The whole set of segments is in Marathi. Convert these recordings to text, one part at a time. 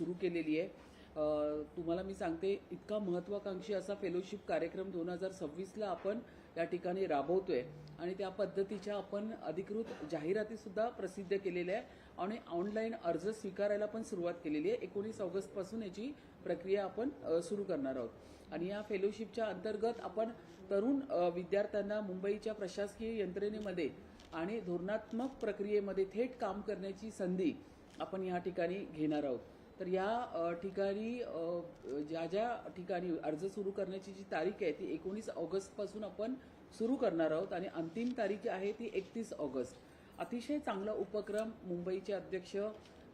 सुरू केलेली आहे। तुम्हाला मी सांगते, इतका महत्त्वाकांक्षी असा फेलोशिप कार्यक्रम 2026ला आपण या ठिकाणी राबवतोय आणि त्या पद्धतीच्या आपण अधिकृत जाहिरातीसुद्धा प्रसिद्ध केलेल्या आहे आणि ऑनलाईन अर्ज स्वीकारायला पण सुरुवात केलेली आहे। 19 ऑगस्टपासून याची प्रक्रिया आपण सुरू करणार आहोत आणि या फेलोशिपच्या अंतर्गत आपण तरुण विद्यार्थ्यांना मुंबईच्या प्रशासकीय यंत्रणेमध्ये आणि धोरणात्मक प्रक्रियेमध्ये थेट काम करण्याची संधी आपण या ठिकाणी घेणार आहोत। तर या ठिकाणी ज्या ठिकाणी अर्ज सुरू करण्याची जी तारीख आहे ती 19 ऑगस्टपासून आपण सुरू करणार आहोत आणि अंतिम तारीख आहे ती 31 ऑगस्ट। अतिशय चांगला उपक्रम मुंबईचे अध्यक्ष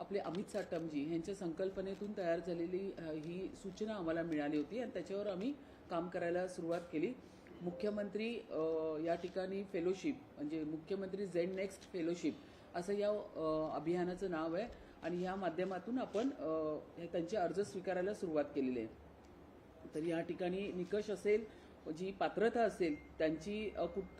आपले अमित साटमजी यांच्या संकल्पनेतून तयार झालेली ही सूचना आम्हाला मिळाली होती आणि त्याच्यावर आम्ही काम करायला सुरुवात केली। मुख्यमंत्री या ठिकाणी फेलोशिप म्हणजे मुख्यमंत्री झेड नेक्स्ट फेलोशिप असं या अभियानाचं नाव आहे आणि या माध्यमातून आपण त्यांचे अर्ज स्वीकारायला सुरुवात केलेली आहे। तर या ठिकाणी निकष असेल, जी पात्रता असेल त्यांची,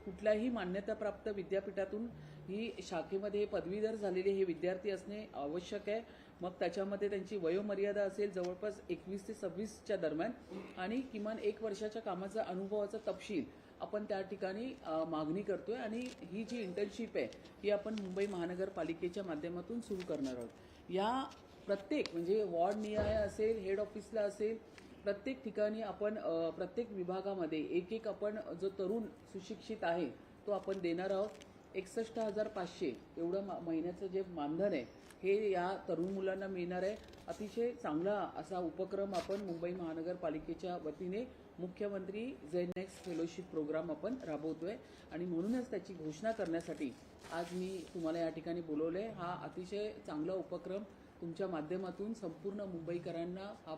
कुठल्याही मान्यताप्राप्त विद्यापीठातून ही शाखेमध्ये पदवीधर झालेले हे विद्यार्थी असणे आवश्यक आहे। मग त्याच्यामध्ये त्यांची वयोमर्यादा असेल जवळपास 21 ते 26च्या दरम्यान आणि किमान 1 वर्षाच्या कामाचा अनुभवाचा तपशील आपण त्या ठिकाणी मागणी करतोय आणि ही जी इंटर्नशिप आहे ही आपण मुंबई महानगरपालिकेच्या माध्यमातून सुरू करणार आहोत। या प्रत्येक म्हणजे वॉर्ड निहाय असेल, हेड ऑफिसला असेल, प्रत्येक ठिकाणी आपण प्रत्येक विभागामध्ये एक आपण जो तरुण सुशिक्षित आहे तो आपण देणार आहोत। 61,500 एवढं महिन्याचं जे मानधन आहे हे या तरुण मुलांना मिळणार आहे। अतिशय चांगला असा उपक्रम आपण मुंबई महानगरपालिकेच्या वतीने मुख्यमंत्री झेड नेक्स्ट फेलोशिप प्रोग्राम आपण राबवतोय आणि म्हणूनच त्याची घोषणा करण्यासाठी आज मी तुम्हाला या ठिकाणी बोलवले। हा अतिशय चांगला उपक्रम तुमच्या माध्यमातून संपूर्ण मुंबईकरांना हा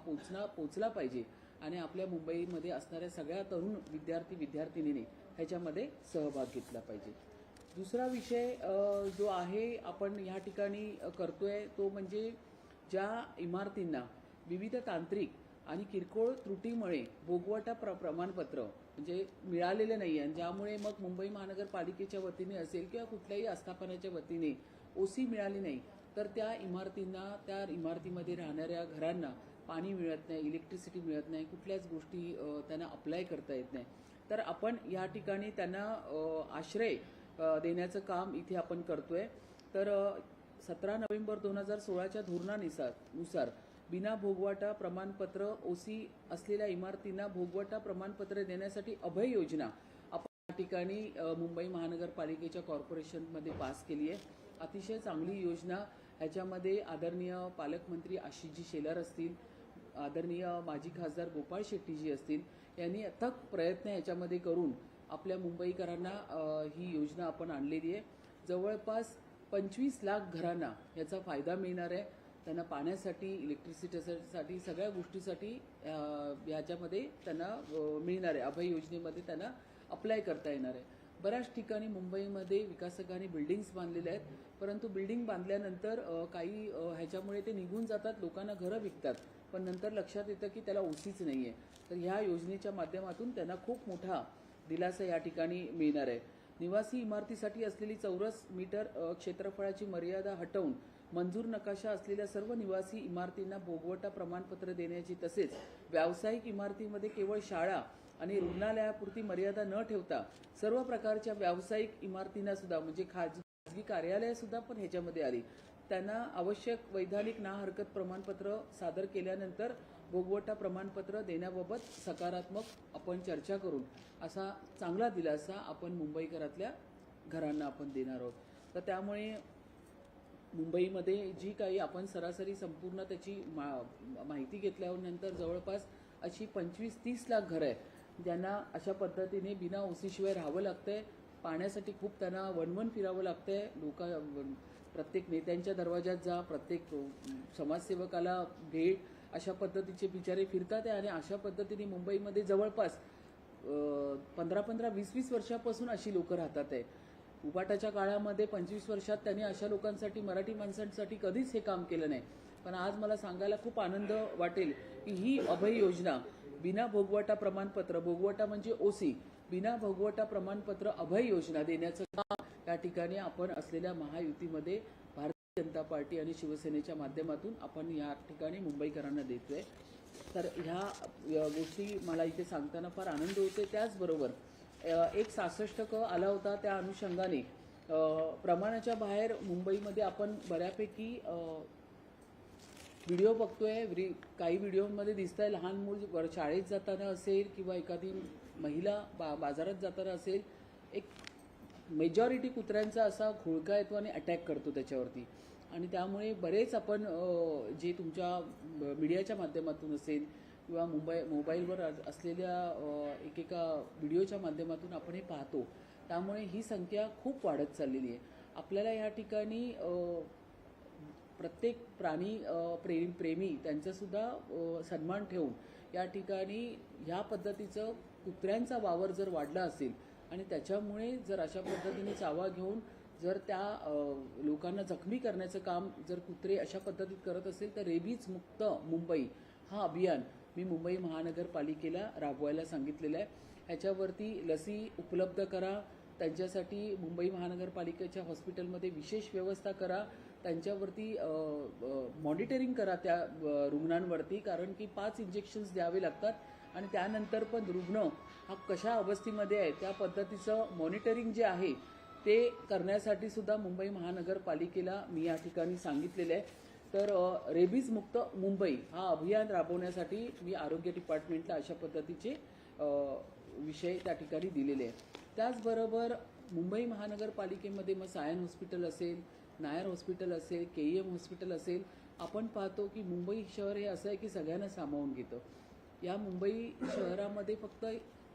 पोचला पाहिजे आणि आपल्या मुंबईमध्ये असणाऱ्या सगळ्या तरुण विद्यार्थिनींनी ह्याच्यामध्ये सहभाग घेतला पाहिजे। दुसरा विषय जो आहे आपण या ठिकाणी करतोय तो म्हणजे ज्या इमारतींना विविध तांत्रिक आणि किरकोळ त्रुटीमुळे भोगवटा प्रमाणपत्र म्हणजे मिळालेलं नाही आणि ज्यामुळे मग मुंबई महानगरपालिकेच्या वतीने असेल किंवा कुठल्याही आस्थापनाच्या वतीने ओसी मिळाली नाही तर त्या इमारतीमध्ये राहणाऱ्या घरांना पाणी मिळत नाही, इलेक्ट्रिसिटी मिळत नाही, कुठल्याच गोष्टी त्यांना अप्लाय करता येत नाही। तर आपण या ठिकाणी त्यांना आश्रय देण्याचं काम इथे आपण करतोय। तर 17 नोव्हेंबर 2016च्या धोरणानुसार बिना भोगवटा प्रमाणपत्र ओसी असलेल्या इमारतींना भोगवटा प्रमाणपत्र देण्यासाठी अभय योजना आपण या ठिकाणी मुंबई महानगरपालिकेच्या कॉर्पोरेशनमध्ये पास केली आहे। अतिशय चांगली योजना। ह्याच्यामध्ये आदरणीय पालकमंत्री आशिषजी शेलार असतील, आदरणीय माजी खासदार गोपाळ शेट्टीजी असतील, यांनी अथक प्रयत्न ह्याच्यामध्ये करून आपल्या मुंबईकरांना ही योजना आपण आणलेली आहे। जवळपास 25 लाख घरांना याचा फायदा मिळणार आहे। त्यांना पाण्यासाठी, इलेक्ट्रिसिटीसाठी, सगळ्या गोष्टीसाठी ह्याच्यामध्ये त्यांना मिळणार आहे। अभय योजनेमध्ये त्यांना अप्लाय करता येणार आहे। बऱ्याच ठिकाणी मुंबईमध्ये विकासकांनी बिल्डिंग्स बांधलेल्या आहेत, परंतु बिल्डिंग बांधल्यानंतर काही ह्याच्यामुळे ते निघून जातात, लोकांना घरं विकतात, पण नंतर लक्षात येतं की त्याला ओसीच नाही आहे। तर ह्या योजनेच्या माध्यमातून त्यांना खूप मोठा दिलासा या ठिकाणी मिळणार आहे। निवासी इमारतीसाठी असलेली चौरस मीटर क्षेत्रफळाची मर्यादा हटवून मंजूर नकाशा असलेल्या सर्व निवासी इमारतींना भोगवटा प्रमाणपत्र देण्याची, तसेच व्यावसायिक इमारतीमध्ये केवळ शाळा आणि रुग्णालयापुरती मर्यादा न ठेवता सर्व प्रकारच्या व्यावसायिक इमारतींना सुद्धा म्हणजे खाजगी कार्यालय सुद्धा पण ह्याच्यामध्ये आली, त्यांना आवश्यक वैधानिक ना हरकत प्रमाणपत्र सादर केल्यानंतर भोगवटा प्रमाणपत्र देण्याबाबत सकारात्मक आपण चर्चा करून असा चांगला दिलासा आपण मुंबईकरातल्या घरांना आपण देणार आहोत। तर त्यामुळे मुंबईमध्ये जी काही आपण सरासरी संपूर्ण त्याची माहिती घेतल्यानंतर जवळपास अशी 25-30 लाख घरं आहेत ज्यांना अशा पद्धतीने बिना ओसीशिवाय राहावं लागतंय। पाण्यासाठी खूप त्यांना वणवण फिरावं लागतंय। प्रत्येक नेत्यांच्या दरवाजात जा, प्रत्येक समाजसेवकाला भेट, अशा पद्धतीचे बिचारे फिरतात आहे आणि अशा पद्धतीने मुंबईमध्ये जवळपास 15-20 वर्षापासून अशी लोक राहतात आहे। उबाटाच्या काळामध्ये 25 वर्षात त्यांनी अशा लोकांसाठी, मराठी माणसांसाठी कधीच हे काम केलं नाही, पण आज मला सांगायला खूप आनंद वाटेल की ही अभय योजना बिना भोगवटा प्रमाणपत्र, भोगवटा म्हणजे ओसी, बिना भोगवटा प्रमाणपत्र अभय योजना देण्याचं काम या ठिकाणी आपण असलेल्या महायुतीमध्ये भारतीय जनता पार्टी आणि शिवसेनेच्या माध्यमातून आपण या ठिकाणी मुंबईकरांना देतोय. तर ह्या गोष्टी मला इथे सांगताना फार आनंद होते. त्याचबरोबर एक 66 क आला होता, त्या अनुषंगाने प्रमाणाच्या बाहेर मुंबईमध्ये आपण बऱ्यापैकी व्हिडिओ बघतोय. काही व्हिडिओमध्ये दिसतंय लहान मूल शाळेत जाताना असेल किंवा एखादी महिला बाजारात जाताना असेल, एक मेजॉरिटी कुत्र्यांचा असा घोळका येतो आणि अटॅक करतो त्याच्यावरती. आणि त्यामुळे बरेच आपण जे तुमच्या मीडियाच्या माध्यमातून असेल किंवा मोबाईलवर असलेल्या एकेका व्हिडिओच्या माध्यमातून आपण हे पाहतो. त्यामुळे ही संख्या खूप वाढत चाललेली आहे. आपल्याला या ठिकाणी प्रत्येक प्राणी प्रेमी त्यांचासुद्धा सन्मान ठेवून या ठिकाणी ह्या पद्धतीचं कुत्र्यांचा वावर जर वाढला असेल आणि त्याच्यामुळे जर अशा पद्धतीने चावा घेऊन जर त्या लोकांना जखमी करण्याचं काम जर कुत्रे अशा पद्धतीत करत असेल, तर रेबीज मुक्त मुंबई हा अभियान मी मुंबई महानगरपालिकेला राबवायला सांगितलेलं आहे. ह्याच्यावरती लसी उपलब्ध करा, त्यांच्यासाठी मुंबई महानगरपालिकेच्या हॉस्पिटलमध्ये विशेष व्यवस्था करा, त्यांच्यावरती मॉनिटरिंग करा त्या रुग्णांवरती, कारण की 5 इंजेक्शन्स द्यावे लागतात आणि त्यानंतर पण रुग्ण हा कशा अवस्थेमध्ये आहे त्या पद्धतीचं मॉनिटरिंग जे आहे ते करण्यासाठी सुद्धा मुंबई महानगरपालिकेला मी या ठिकाणी सांगितलेलं आहे. तर रेबीज मुक्त मुंबई हा अभियान राबवण्यासाठी मी आरोग्य डिपार्टमेंटला अशा पद्धतीचे विषय त्या ठिकाणी दिलेले आहेत. त्याचबरोबर मुंबई महानगरपालिकेमध्ये मग सायन हॉस्पिटल असेल, नायर हॉस्पिटल असेल, KEM हॉस्पिटल असेल, आपण पाहतो की मुंबई शहर हे असं आहे की सगळ्यांना सामावून घेतं. या मुंबई शहरामध्ये फक्त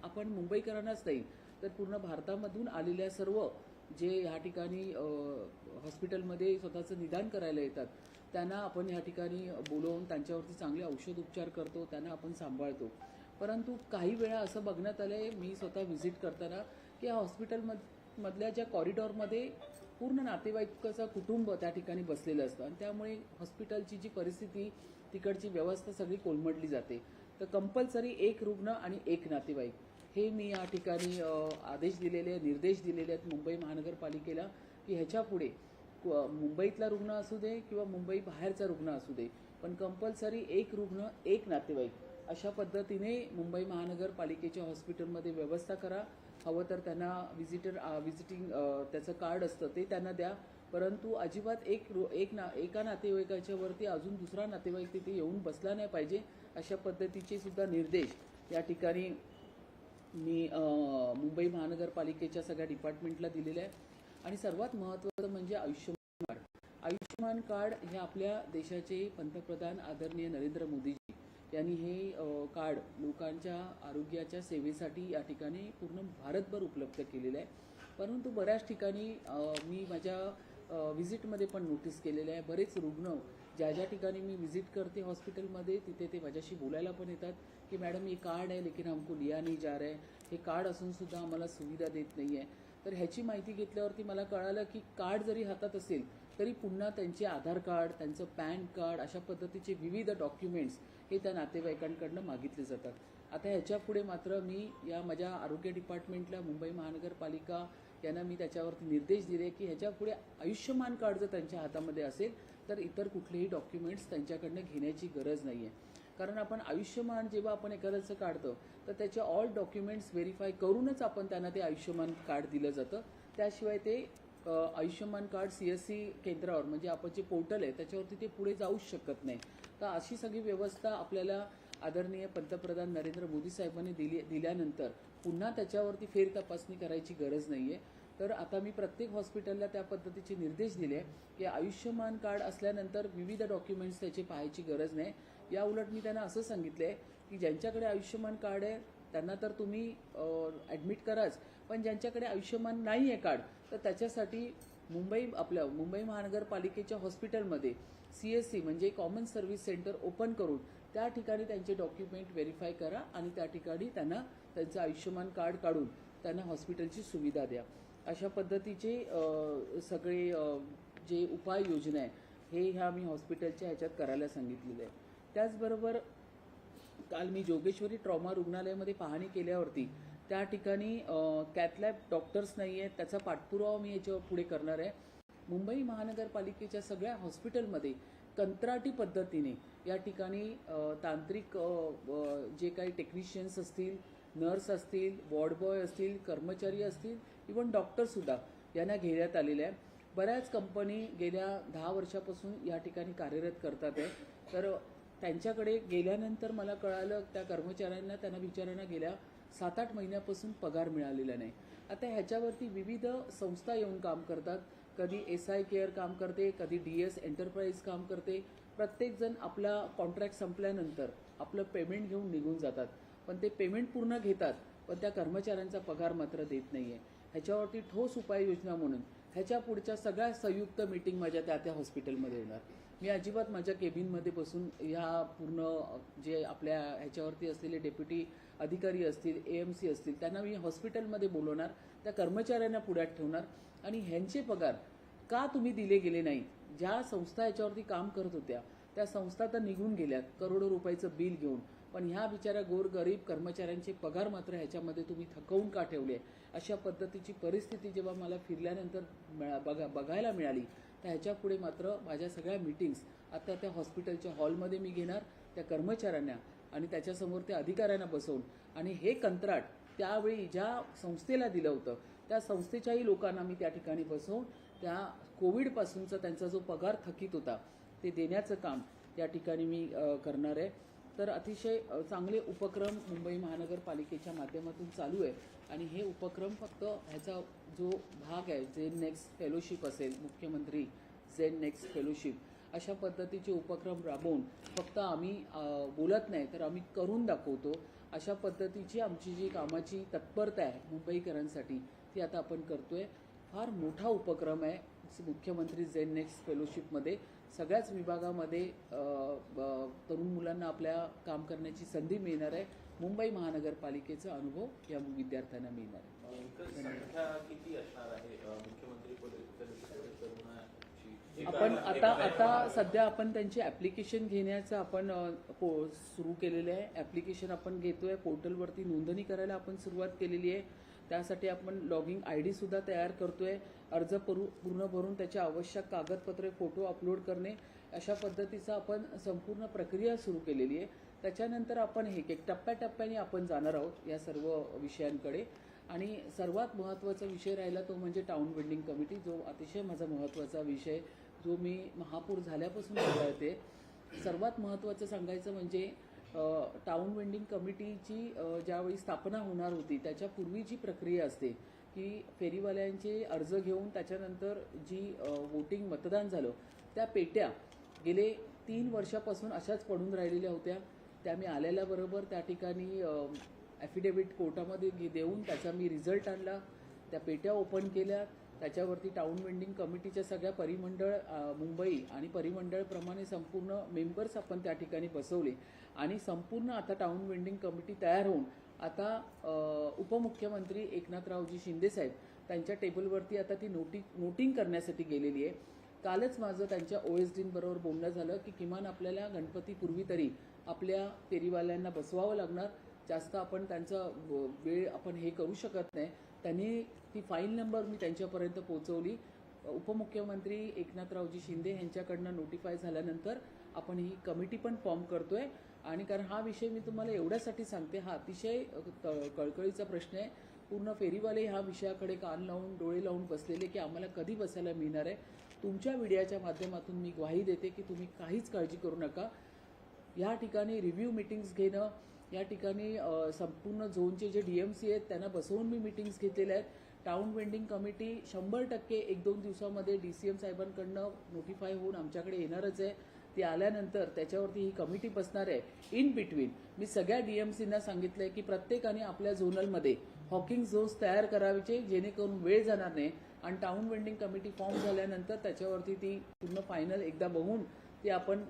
आपण मुंबईकरांनाच नाही तर पूर्ण भारतामधून आलेल्या सर्व जे ह्या ठिकाणी हॉस्पिटलमध्ये स्वतःचं निदान करायला येतात त्यांना आपण ह्या ठिकाणी बोलवून त्यांच्यावरती चांगले औषध उपचार करतो, त्यांना आपण सांभाळतो. परंतु काही वेळा असं बघण्यात आलं आहे, मी स्वतः व्हिजिट करताना, की या हॉस्पिटलमधल्या ज्या कॉरिडॉरमध्ये पूर्ण नातेवाईकाचं कुटुंब त्या ठिकाणी बसलेलं असतं आणि त्यामुळे हॉस्पिटलची जी परिस्थिती, तिकडची व्यवस्था सगळी कोलमडली जाते. तर कंपल्सरी एक रुग्ण आणि एक नातेवाईक हे मी या ठिकाणी आदेश दिलेले, निर्देश दिलेले आहेत मुंबई महानगरपालिकेला, की ह्याच्या पुढे मुंबईतला रुग्ण असू दे किंवा मुंबई बाहेरचा रुग्ण असू दे, पण कंपल्सरी एक रुग्ण एक नातेवाईक अशा पद्धतीने मुंबई महानगरपालिकेच्या हॉस्पिटलमध्ये व्यवस्था करा. हवं तर त्यांना व्हिजिटिंग त्याचं कार्ड असतं ते त्यांना द्या, परंतु अजिबात एका नातेवाईकाच्या वरती अजून दुसरा नातेवाईक तिथे येऊन बसला नाही पाहिजे, अशा पद्धतीचे सुद्धा निर्देश या ठिकाणी मी मुंबई महानगरपालिकेच्या सगळ्या डिपार्टमेंटला दिलेलं आहे. आणि सर्वात महत्त्वाचं म्हणजे आयुष्यमान कार्ड. आयुष्यमान कार्ड हे आपल्या देशाचे पंतप्रधान आदरणीय नरेंद्र मोदीजी यांनी हे कार्ड लोकांच्या आरोग्याच्या सेवेसाठी या ठिकाणी पूर्ण भारतभर उपलब्ध केलेलं आहे. परंतु बऱ्याच ठिकाणी मी माझ्या व्हिजिटमध्ये पण नोटीस केलेलं आहे, बरेच रुग्ण ज्या ठिकाणी मी व्हिजिट करते हॉस्पिटलमध्ये तिथे ते माझ्याशी बोलायला पण येतात की मॅडम ये कार्ड है लेकिन हमको लिया नहीं जा रहा है, हे कार्ड असूनसुद्धा आम्हाला सुविधा देत नाही आहे. तर ह्याची माहिती घेतल्यावरती मला कळालं की कार्ड जरी हातात असेल तरी पुन्हा त्यांचे आधार कार्ड, त्यांचं पॅन कार्ड अशा पद्धतीचे विविध डॉक्युमेंट्स हे त्या नातेवाईकांकडनं मागितले जातात. आता ह्याच्या पुढे मात्र मी या माझ्या आरोग्य डिपार्टमेंटला मुंबई महानगरपालिका यांना मी त्याच्यावरती निर्देश दिले की ह्याच्या पुढे आयुष्यमान कार्ड जर त्यांच्या हातामध्ये असेल तर इतर कुठलेही डॉक्युमेंट्स त्यांच्याकडनं घेण्याची गरज नाही आहे. कारण आपण आयुष्यमान जेव्हा आपण एखाद्याचं काढतो तर त्याचे ऑल डॉक्युमेंट्स व्हेरीफाय करूनच आपण त्यांना ते आयुष्यमान कार्ड दिलं जातं. त्याशिवाय ते आयुष्यमान कार्ड CSC केंद्रावर म्हणजे आपण जे पोर्टल आहे त्याच्यावरती ते पुढे जाऊच शकत नाही. तर अशी सगळी व्यवस्था आपल्याला आदरणीय पंतप्रधान नरेंद्र मोदी साहेबांनी दिल्यानंतर पुन्हा त्याच्यावरती फेर तपासणी करायची गरज नाही आहे. तर आता मी प्रत्येक हॉस्पिटलला त्या पद्धतीचे निर्देश दिले की आयुष्यमान कार्ड असल्यानंतर विविध डॉक्युमेंट्स त्याचे पाहायची गरज नाही. या उलट मी त्यांना असं सांगितलं आहे की ज्यांच्याकडे आयुष्यमान कार्ड आहे त्यांना तर तुम्ही ॲडमिट कराच, पण ज्यांच्याकडे आयुष्यमान नाही आहे कार्ड तर त्याच्यासाठी मुंबई महानगरपालिकेच्या हॉस्पिटलमध्ये CSC म्हणजे कॉमन सर्व्हिस सेंटर ओपन करून त्या ठिकाणी त्यांचे डॉक्युमेंट व्हेरीफाय करा आणि त्या ठिकाणी त्यांना त्यांचं आयुष्यमान कार्ड काढून त्यांना हॉस्पिटलची सुविधा द्या. अशा पद्धतीचे सगळे जे उपाययोजना आहे हे ह्या मी हॉस्पिटलच्या ह्याच्यात करायला सांगितलेलं आहे. त्याचबरोबर काल मी जोगेश्वरी ट्रॉमा रुग्णालयामध्ये पाहणी केल्यावरती त्या ठिकाणी कॅथलॅब डॉक्टर्स नाही आहेत, त्याचा पाठपुरावा मी याच्यावर पुढे करणार आहे. मुंबई महानगरपालिकेच्या सगळ्या हॉस्पिटलमध्ये कंत्राटी पद्धतीने या ठिकाणी तांत्रिक जे काही टेक्निशियन्स असतील, नर्स असतील, वॉर्ड बॉय असतील, कर्मचारी असतील, इवन डॉक्टरसुद्धा यांना घेण्यात आलेले आहे. बऱ्याच कंपनी गेल्या 10 वर्षापासून या ठिकाणी कार्यरत करतात आहे. तर त्यांच्याकडे गेल्यानंतर मला कळालं त्या कर्मचाऱ्यांना, त्यांना बिचाऱ्यांना गेल्या 7-8 महिन्यापासून पगार मिळालेला नाही. आता ह्याच्यावरती विविध संस्था येऊन काम करतात. कधी SI केअर काम करते, कधी DS एंटरप्राइज काम करते. प्रत्येकजण आपला कॉन्ट्रॅक्ट संपल्यानंतर आपलं पेमेंट घेऊन निघून जातात. पण ते पेमेंट पूर्ण घेतात, पण त्या कर्मचाऱ्यांचा पगार मात्र देत नाही आहे. ह्याच्यावरती ठोस उपाययोजना म्हणून ह्याच्या पुढच्या सगळ्या संयुक्त मीटिंग माझ्या त्या हॉस्पिटलमध्ये होणार. मी अजिबात माझ्या केबिनमध्ये बसून ह्या पूर्ण जे आपल्या ह्याच्यावरती असलेले डेप्युटी अधिकारी असतील, AMC असतील, त्यांना मी हॉस्पिटलमध्ये बोलवणार, त्या कर्मचाऱ्यांना पुढ्यात ठेवणार आणि ह्यांचे पगार का तुम्ही दिले गेले नाही. ज्या संस्था याच्यावरती काम करत होत्या त्या संस्था तर निघून गेल्यात करोडो रुपयाचं बिल घेऊन, पण ह्या बिचाऱ्या गोरगरीब कर्मचाऱ्यांचे पगार मात्र ह्याच्यामध्ये तुम्ही थकवून का ठेवले. अशा पद्धतीची परिस्थिती जेव्हा मला फिरल्यानंतर बघायला मिळाली, तर ह्याच्यापुढे मात्र माझ्या सगळ्या मीटिंग्स आता त्या हॉस्पिटलच्या हॉलमध्ये मी घेणार, त्या कर्मचाऱ्यांना आणि त्याच्यासमोर त्या अधिकाऱ्यांना बसवून, आणि हे कंत्राट त्यावेळी ज्या संस्थेला दिलं होतं त्या संस्थेच्याही लोकांना मी त्या ठिकाणी बसवून त्या कोविडपासूनचा त्यांचा जो पगार थकीत होता ते देण्याचं काम त्या ठिकाणी मी करणार आहे. तर अतिशय चांगले उपक्रम मुंबई महानगरपालिकेच्या माध्यमातून चालू आहे आणि हे उपक्रम फक्त ह्याचा जो भाग आहे, झेन नेक्स्ट फेलोशिप असेल, मुख्यमंत्री झेन नेक्स्ट फेलोशिप, अशा पद्धतीचे उपक्रम राबवून फक्त आम्ही बोलत नाही तर आम्ही करून दाखवतो. अशा पद्धतीची आमची जी कामाची तत्परता आहे मुंबईकरांसाठी ती आता आपण करतोय. फार मोठा उपक्रम आहे मुख्यमंत्री झेन नेक्स्ट फेलोशिपमध्ये. सगळ्याच विभागामध्ये तरुण मुलांना आपल्या काम करण्याची संधी मिळणार आहे. मुंबई महानगरपालिकेचा अनुभव या विद्यार्थ्यांना मिळणार आहे. संख्या किती असणार आहे मुख्यमंत्री आपण आता सध्या आपण त्यांचे ॲप्लिकेशन घेण्याचं आपण सुरू केलेलं आहे. ॲप्लिकेशन आपण घेतोय, पोर्टलवरती नोंदणी करायला आपण सुरुवात केलेली आहे. त्यासाठी आपण लॉगिंग ID सुद्धा तयार करतोय. अर्ज पूर्ण भरून त्याचे आवश्यक कागदपत्रे, फोटो अपलोड करणे, अशा पद्धतीचं आपण संपूर्ण प्रक्रिया सुरू केलेली आहे. त्याच्यानंतर आपण एक टप्प्याटप्प्याने आपण जाणार आहोत या सर्व विषयांकडे. आणि सर्वात महत्त्वाचा विषय राहिला तो म्हणजे टाउन वेंडिंग कमिटी, जो अतिशय माझा महत्त्वाचा विषय, जो मी महापूर झाल्यापासून बोलते. सर्वात महत्त्वाचं सांगायचं म्हणजे टाउन वेंडिंग कमिटीची ज्यावेळी स्थापना होणार होती त्याच्यापूर्वी जी प्रक्रिया असते की फेरीवाल्यांचे अर्ज घेऊन त्याच्यानंतर जी वोटिंग मतदान झालं त्या पेट्या गेले 3 वर्षापासून अशाच पडून राहिलेल्या होत्या. त्या मी आलेल्याबरोबर त्या ठिकाणी ॲफिडेव्हिट कोर्टामध्ये देऊन त्याचा मी रिझल्ट आणला. त्या पेट्या ओपन केल्या, त्याच्यावरती टाउन वेंडिंग कमिटीच्या सगळ्या परिमंडळ मुंबई आणि परिमंडळप्रमाणे संपूर्ण मेंबर्स आपण त्या ठिकाणी बसवले आणि संपूर्ण आता टाउन वेंडिंग कमिटी तयार होऊन आता उपमुख्यमंत्री एकनाथरावजी शिंदे साहेब त्यांच्या टेबलवरती आता ती नोटिंग करण्यासाठी गेलेली आहे. कालच माझं त्यांच्या OSDबरोबर बोलणं झालं की किमान आपल्याला गणपतीपूर्वी तरी आपल्या फेरीवाल्यांना बसवावं लागणार, जास्त आपण त्यांचा वेळ आपण हे करू शकत नाही. त्यांनी ती फाईल नंबर मी त्यांच्यापर्यंत पोहोचवली. उपमुख्यमंत्री एकनाथरावजी शिंदे यांच्याकडनं नोटिफाय झाल्यानंतर आपण ही कमिटी पण फॉर्म करतोय. आणि कारण हा विषय मी तुम्हाला एवढ्यासाठी सांगते, हा अतिशय कळकळीचा प्रश्न आहे. पूर्ण फेरीवाले ह्या विषयाकडे कान लावून डोळे लावून बसलेले की आम्हाला कधी बसायला मिळणार आहे. तुमच्या मीडियाच्या माध्यमातून मी ग्वाही देते की तुम्ही काहीच काळजी करू नका. या ठिकाणी रिव्ह्यू मीटिंग्स घेणं, या ठिकाणी संपूर्ण झोनचे जे DMC आहेत त्यांना बसवून मी मीटिंग्स घेतलेल्या आहेत. टाउन वेंडिंग कमिटी 100% 1-2 दिवसामध्ये DCM साहेबांकडनं नोटिफाय होऊन आमच्याकडे येणारच आहे. ती आल्यानंतर त्याच्यावरती ही कमिटी बसणार आहे. इन बिटवीन मी सगळ्या DMCना सांगितलं आहे की प्रत्येकाने आपल्या झोनलमध्ये हॉकिंग झोन्स तयार करायचे जेणेकरून वेळ जाणार नाही. आणि टाउन वेंडिंग कमिटी फॉर्म झाल्यानंतर त्याच्यावरती ती पूर्ण फायनल एकदा बघून ती आपण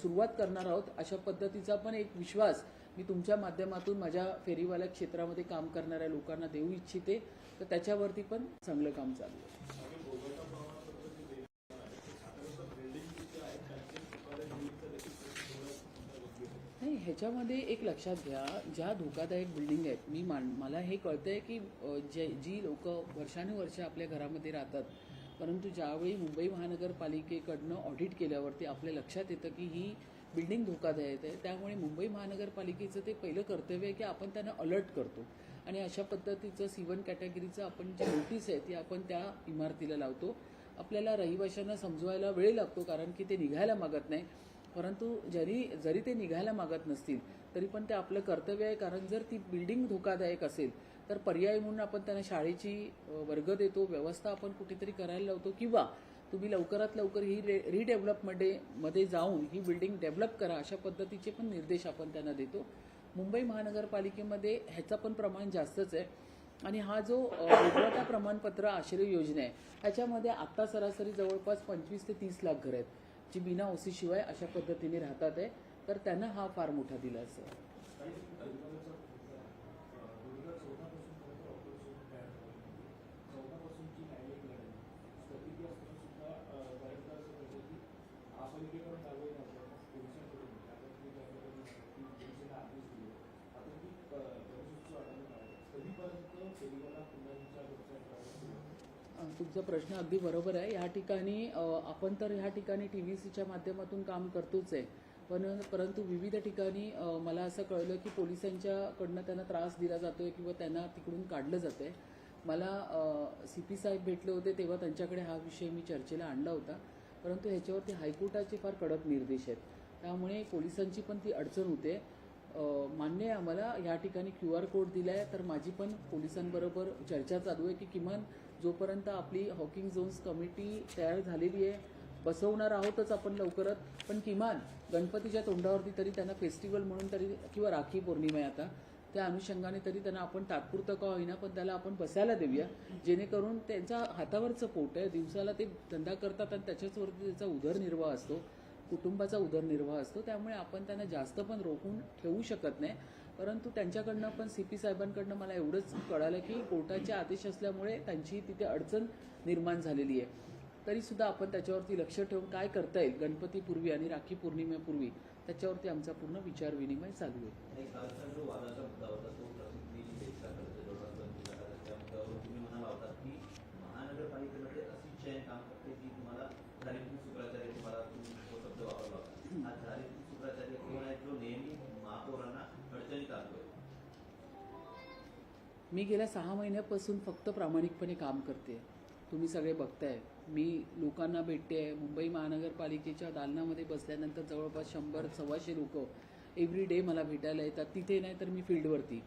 सुरुवात करणार आहोत. अशा पद्धतीचा पण एक विश्वास मी तुमच्या माध्यमातून माझ्या फेरीवाल्या क्षेत्रामध्ये काम करणाऱ्या लोकांना देऊ इच्छिते. तर त्याच्यावरती पण चांगलं काम चालू आहे. नाही, ह्याच्यामध्ये एक लक्षात घ्या, ज्या धोकादायक बिल्डिंग आहेत मला हे कळतंय की जी लोक वर्षानुवर्ष आपल्या घरामध्ये राहतात परंतु ज्यावेळी मुंबई महानगरपालिकेकडनं ऑडिट केल्यावरती आपल्या लक्षात येतं की ही बिल्डिंग धोकादायक आहे. त्यामुळे मुंबई महानगरपालिकेचं ते पहिलं कर्तव्य आहे की आपण त्यांना अलर्ट करतो आणि अशा पद्धतीचं C1 कॅटेगरीचं आपण जी नोटीस आहे ती आपण त्या इमारतीला लावतो. आपल्याला रहिवाशांना समजवायला वेळ लागतो कारण की ते निघायला मागत नाही, परंतु जरी ते निघायला मागत नसतील तरी पण ते आपलं कर्तव्य आहे. कारण जर ती बिल्डिंग धोकादायक असेल तर पर्याय म्हणून आपण त्यांना शाळेची वर्ग देतो, व्यवस्था आपण कुठेतरी करायला लावतो, किंवा तुम्ही लवकरात लवकर ही रिडेव्हलपमध्ये जाऊन ही बिल्डिंग डेव्हलप करा अशा पद्धतीचे पण निर्देश आपण त्यांना देतो. मुंबई महानगरपालिकेमध्ये ह्याचं पण प्रमाण जास्तच आहे आणि हा जो भोगवटा प्रमाणपत्र आश्रय योजना आहे ह्याच्यामध्ये आत्ता सरासरी जवळपास 25 ते 30 लाख घरं आहेत जी बिना OC शिवाय अशा पद्धतीने राहतात आहे. तर त्यांना हा फार मोठा दिलासा आहे. तुमचा प्रश्न अगदी बरोबर आहे. ह्या ठिकाणी आपण तर ह्या ठिकाणी TVCच्या माध्यमातून काम करतोच आहे, परंतु विविध ठिकाणी मला असं कळलं की पोलिसांच्याकडनं त्यांना त्रास दिला जातोय किंवा त्यांना तिकडून काढलं जातंय. मला CP साहेब भेटले होते तेव्हा त्यांच्याकडे हा विषय मी चर्चेला आणला होता, परंतु ह्याच्यावरती हायकोर्टाचे फार कडक निर्देश आहेत. त्यामुळे पोलिसांची पण ती अडचण होते. मान्य आहे आम्हाला या ठिकाणी QR कोड दिला आहे, तर माझी पण पोलिसांबरोबर चर्चा चालू आहे की किमान जोपर्यंत आपली हॉकिंग झोन्स कमिटी तयार झालेली आहे, बसवणार आहोतच आपण लवकरच, पण किमान गणपतीच्या तोंडावरती तरी त्यांना फेस्टिवल म्हणून तरी किंवा राखी पौर्णिमा आहे आता त्या अनुषंगाने तरी त्यांना आपण तात्पुरतं का होईना पण त्याला आपण बसायला देऊया, जेणेकरून त्यांच्या हातावरचं पोट आहे, दिवसाला ते धंदा करतात आणि त्याच्याचवरती त्याचा उदरनिर्वाह असतो, कुटुंबाचा उदरनिर्वाह असतो. त्यामुळे आपण त्यांना जास्त पण रोखून ठेवू शकत नाही. परंतु त्यांच्याकडनं पण CP साहेबांकडनं मला एवढंच कळालं की कोर्टाचे आदेश असल्यामुळे त्यांची तिथे अडचण निर्माण झालेली आहे. तरीसुद्धा आपण त्याच्यावरती लक्ष ठेवून काय करता येईल गणपतीपूर्वी आणि राखी पौर्णिमेपूर्वी त्याच्यावरती आमचा पूर्ण विचार विनिमय चालू आहे. मी गेल्या 6 महिन्यापासून फक्त प्रामाणिकपणे काम करते. तुम्ही सगळे बघताय, मी लोकांना भेटते. मुंबई महानगरपालिकेच्या दालनामध्ये बसल्यानंतर जवळपास 100-125 लोक एव्हरी डे मला भेटायला येतात. तिथे नाही तर मी फील्डवरती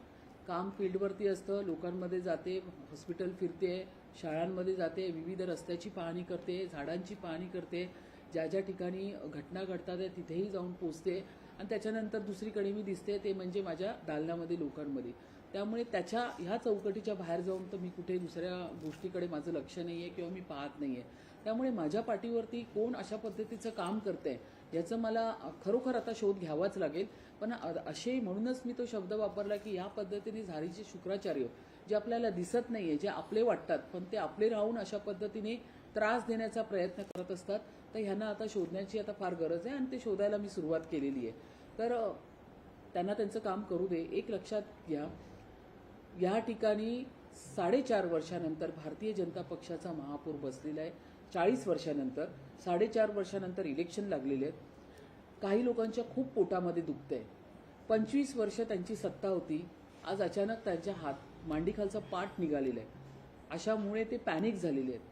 काम फील्डवरती असतं, लोकांमध्ये जाते, हॉस्पिटल फिरते, शाळांमध्ये जाते, विविध रस्त्याची पाहणी करते, झाडांची पाहणी करते, ज्या ज्या ठिकाणी घटना घडतात तिथेही जाऊन पोचते आणि त्याच्यानंतर दुसरीकडे मी दिसते ते म्हणजे माझ्या दालनामध्ये लोकांमध्ये. त्यामुळे ह्या चौकटीच्या बाहेर जाऊन तर मी कुठे दुसऱ्या गोष्टीकडे माझं लक्ष नाही आहे किंवा मी पाहत नाही आहे. त्यामुळे माझ्या पाठीवरती कोण अशा पद्धतीचं काम करतंय याचं मला खरोखर आता शोध घ्यावाच लागेल. पण असे म्हणूनच मी तो शब्द वापरला की या पद्धतीने झारीचे शुक्राचार्य जे आपल्याला दिसत नाही आहे, जे आपले वाटतात पण ते आपले राहून अशा पद्धतीने त्रास देण्याचा प्रयत्न करत असतात, तर ह्यांना आता शोधण्याची आता फार गरज आहे आणि ते शोधायला मी सुरुवात केलेली आहे. तर त्यांना त्यांचं काम करू दे. एक लक्षात घ्या, या ठिकाणी 4.5 वर्षानंतर भारतीय जनता पक्षाचा महापौर बसलेला आहे. 40 वर्षानंतर 4.5 वर्षानंतर इलेक्शन लागलेले आहेत. काही लोकांच्या खूप पोटामध्ये दुखतंय. 25 वर्ष त्यांची सत्ता होती, आज अचानक त्यांच्या मांडीखालचा पाठ निघालेला आहे. अशामुळे ते पॅनिक झालेले आहेत.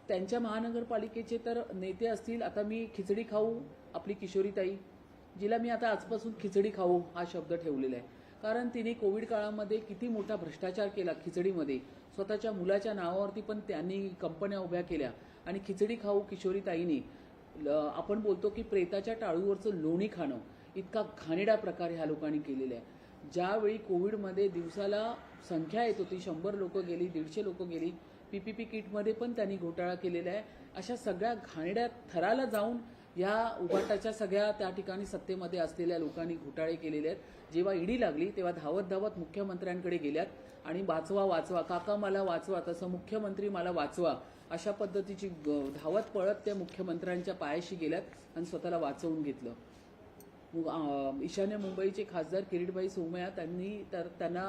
त्यांच्या महानगरपालिकेचे तर नेते असतील, आता मी खिचडी खाऊ आपली किशोरीताई, जिला मी आता आजपासून खिचडी खाऊ हा शब्द ठेवलेला आहे, कारण तिने कोविड काळामध्ये किती मोठा भ्रष्टाचार केला खिचडीमध्ये. स्वतःच्या मुलाच्या नावावरती पण त्यांनी कंपन्या उभ्या केल्या आणि खिचडी खाऊ किशोरीताईंनी आपण बोलतो की प्रेताच्या टाळूवरचं लोणी खाणं इतका घाणेरडा प्रकार ह्या लोकांनी केलेला आहे. ज्यावेळी कोविडमध्ये दिवसाला संख्या येत होती, 100 लोक गेली, 150 लोक गेली, PPP किटमध्ये पण त्यांनी घोटाळा केलेला आहे. अशा सगळ्या घाणेरड्या थराला जाऊन या उभाटाच्या सगळ्या त्या ठिकाणी सत्तेमध्ये असलेल्या लोकांनी घोटाळे केलेले आहेत. जेव्हा ईडी लागली तेव्हा धावत धावत मुख्यमंत्र्यांकडे गेल्यात आणि वाचवा काका मला वाचवा, तसं मुख्यमंत्री मला वाचवा अशा पद्धतीची धावत पळत त्या मुख्यमंत्र्यांच्या पायाशी गेल्यात आणि स्वतःला वाचवून घेतलं. ईशान्य मुंबईचे खासदार किरीटभाई सोमय्या त्यांना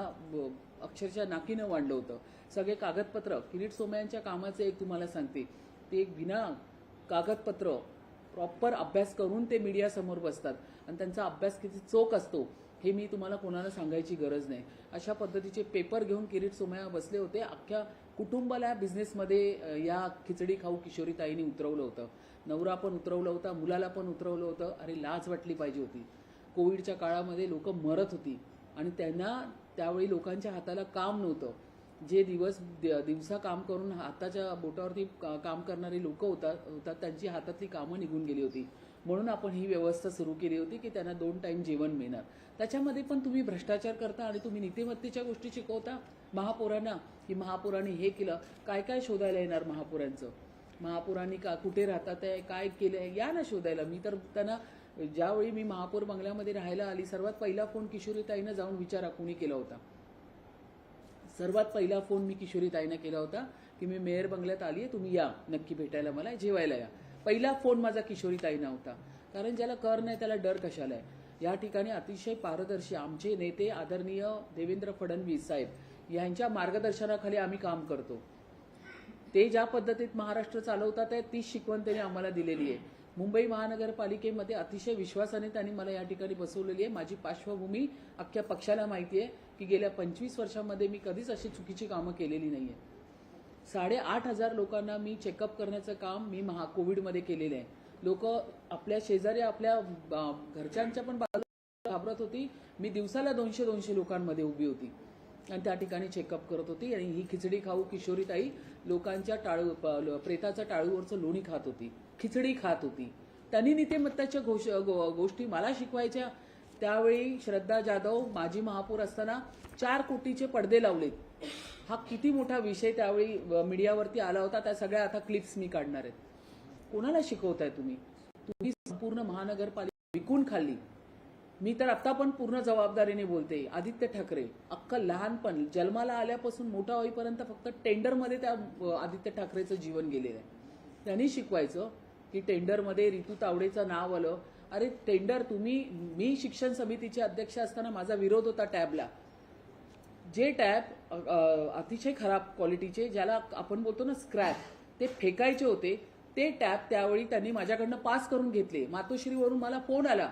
अक्षरशः नाकीनं वाढलं होतं. सगळे कागदपत्र किरीट सोमय्यांच्या कामाचे एक तुम्हाला सांगते, ते बिना कागदपत्र प्रॉपर अभ्यास करून ते मीडियासमोर बसतात आणि त्यांचा अभ्यास किती चोख असतो हे मी तुम्हाला कोणाला सांगायची गरज नाही. अशा पद्धतीचे पेपर घेऊन किरीट सोमय्या बसले होते. अख्ख्या कुटुंबाला बिझनेसमध्ये या खिचडी खाऊ किशोरीताईंनी उतरवलं होतं. नवरा पण उतरवलं होता, मुलाला पण उतरवलं होतं. अरे लाज वाटली पाहिजे होती. कोविडच्या काळामध्ये लोक मरत होती आणि त्यांना त्यावेळी लोकांच्या हाताला काम नव्हतं. जे दिवसा काम करून हाताच्या बोटावरती काम करणारी लोक होतात त्यांची हातातली कामं निघून गेली होती. म्हणून आपण ही व्यवस्था सुरू केली होती की त्यांना 2 टाइम जेवण मिळणार. त्याच्यामध्ये पण तुम्ही भ्रष्टाचार करता आणि तुम्ही नीतिमत्तेच्या गोष्टी शिकवता महापौरांना की महापौरांनी हे केलं. काय काय शोधायला येणार महापौरांचं? महापौरांनी कुठे राहतात आहे, काय केलंय, या ना शोधायला. मी तर त्यांना ज्यावेळी मी महापौर बंगल्यामध्ये राहायला आली सर्वात पहिला फोन किशोरीताईंना जाऊन विचारा कोणी केला होता. सर्वात पहिला फोन मी किशोरीताईंना केला होता की मी मेयर बंगल्यात आली आहे, तुम्ही या नक्की भेटायला, मला जेवायला या. पहिला फोन माझा किशोरीताईंना होता. कारण ज्याला कर नाही त्याला डर कशाला आहे. या ठिकाणी अतिशय पारदर्शी आमचे नेते आदरणीय देवेंद्र फडणवीस साहेब यांच्या मार्गदर्शनाखाली आम्ही काम करतो. ते ज्या पद्धतीत महाराष्ट्र चालवतात आहे तीच शिकवण त्यांनी आम्हाला दिलेली आहे. मुंबई महानगरपालिकेमध्ये अतिशय विश्वासाने त्यांनी मला या ठिकाणी बसवलेली आहे. माझी पार्श्वभूमी अख्ख्या पक्षाला माहिती आहे की गेल्या 25 वर्षांमध्ये मी कधीच अशी चुकीची कामं केलेली नाही आहे. 8,500 लोकांना मी चेकअप करण्याचं काम मी कोविडमध्ये केलेलं आहे. लोक आपल्या शेजारी आपल्या घरच्यांच्या पण बाजूला घाबरत होती. मी दिवसाला 200 लोकांमध्ये उभी होती आणि त्या ठिकाणी चेकअप करत होती. आणि ही खिचडी खाऊ किशोरीताई लोकांच्या प्रेताच्या टाळूवरचं लोणी खात होती, खिचडी खात होती. त्यांनी नीतिमत्ताच्या गोष्टी मला शिकवायच्या. त्यावेळी श्रद्धा जाधव माजी महापौर असताना 4 कोटीचे पडदे लावलेत. हा किती मोठा विषय त्यावेळी मीडियावरती आला होता. त्या सगळ्या आता क्लिप्स मी काढणार आहेत. कोणाला शिकवताय तुम्ही? तुम्ही संपूर्ण महानगरपालिका विकून खाल्ली. मी तर आता पण पूर्ण जबाबदारीने बोलते. आदित्य ठाकरे अख्खं लहानपण जन्माला आल्यापासून मोठा होईपर्यंत फक्त टेंडरमध्ये त्या आदित्य ठाकरेचं जीवन गेलेलं आहे. त्यांनी शिकवायचं की टेंडरमध्ये रितू तावडेचं नाव आलं. अरे टेंडर मी शिक्षण समितीचे अध्यक्ष असताना माझा विरोध होता टॅबला. जे टॅब अतिशय खराब क्वालिटीचे ज्याला आपण बोलतो ना स्क्रॅप, ते फेकायचे होते. ते टॅब त्यावेळी त्यांनी माझ्याकडनं पास करून घेतले. मातोश्रीवरून मला फोन आला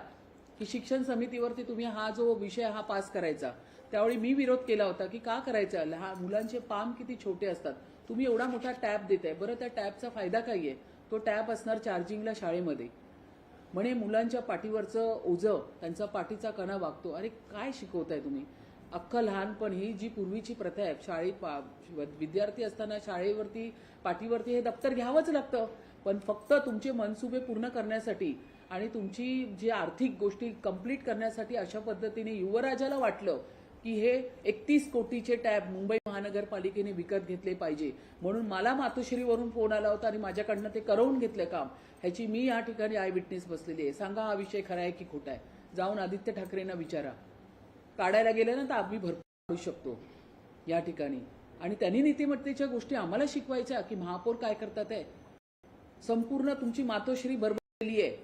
की शिक्षण समितीवरती तुम्ही हा जो विषय हा पास करायचा. त्यावेळी मी विरोध केला होता की का करायचा, लहान मुलांचे पाम किती छोटे असतात, तुम्ही एवढा मोठा टॅब देताय. बरं त्या टॅबचा फायदा काय आहे? तो टॅब असणार चार्जिंगला शाळेमध्ये. म्हणे मुलांच्या पाठीवरचं ओझं त्यांचा पाठीचा कणा वागतो. अरे काय शिकवताय तुम्ही? अख्खं लहानपण ही जी पूर्वीची प्रथा आहे, शाळेत विद्यार्थी असताना शाळेवरती पाठीवरती हे दप्तर घ्यावंच लागतं. पण फक्त तुमचे मनसुबे पूर्ण करण्यासाठी आणि तुमची जी आर्थिक गोष्टी कंप्लीट करण्यासाठी अशा पद्धतीने युवराजाला वाटलं की हे 31 कोटीचे टॅब मुंबई महानगरपालिकेने विकत घेतले पाहिजे. म्हणून मला मातोश्रीवरून फोन आला होता आणि माझ्याकडनं ते करवून घेतलं काम. ह्याची मी या ठिकाणी आय विटनेस बसलेली आहे. सांगा हा विषय खरा आहे की खोटा आहे? जाऊन आदित्य ठाकरेंना विचारा. काढायला गेलं ना तर आम्ही भरपूर काढू शकतो या ठिकाणी. आणि त्यांनी नीतिमत्तेच्या गोष्टी आम्हाला शिकवायच्या की महापौर काय करतात आहे. संपूर्ण तुमची मातोश्री बरबरलेली आहे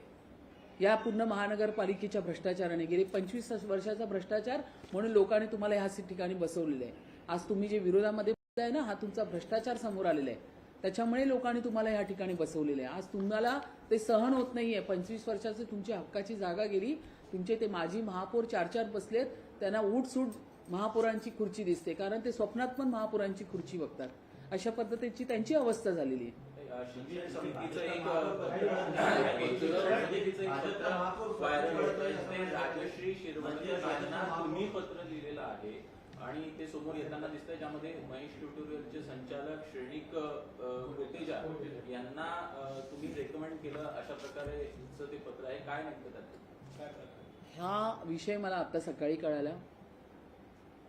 या पूर्ण महानगरपालिकेच्या भ्रष्टाचाराने. गेले 25 वर्षाचा भ्रष्टाचार म्हणून लोकांनी तुम्हाला ह्या ठिकाणी बसवलेलं आहे. आज तुम्ही जे विरोधामध्ये बोलताय ना, हा तुमचा भ्रष्टाचार समोर आलेला आहे. त्याच्यामुळे लोकांनी तुम्हाला या ठिकाणी बसवलेलं आहे. आज तुम्हाला ते सहन होत नाहीये. 25 वर्षाची तुमची हक्काची जागा गेली. तुमचे ते माजी महापौर 4 बसलेत. त्यांना उठसूट महापौरांची खुर्ची दिसते कारण ते स्वप्नात पण महापौरांची खुर्ची बघतात. अशा पद्धतीची त्यांची अवस्था झालेली आहे. शिक्षण समितीचं एक व्हायरल होतं. राजश्री शिरवणे यांना तुम्ही पत्र लिहिलेलं आहे आणि ते समोर येताना दिसतंय, ज्यामध्ये महेश ट्युटोरियलचे संचालक श्रेणिक कोटेजा यांना तुम्ही रेकमेंड केलं अशा प्रकारे ते पत्र आहे. काय नेमकं त्यात? हा विषय मला आता सकाळी कळाला.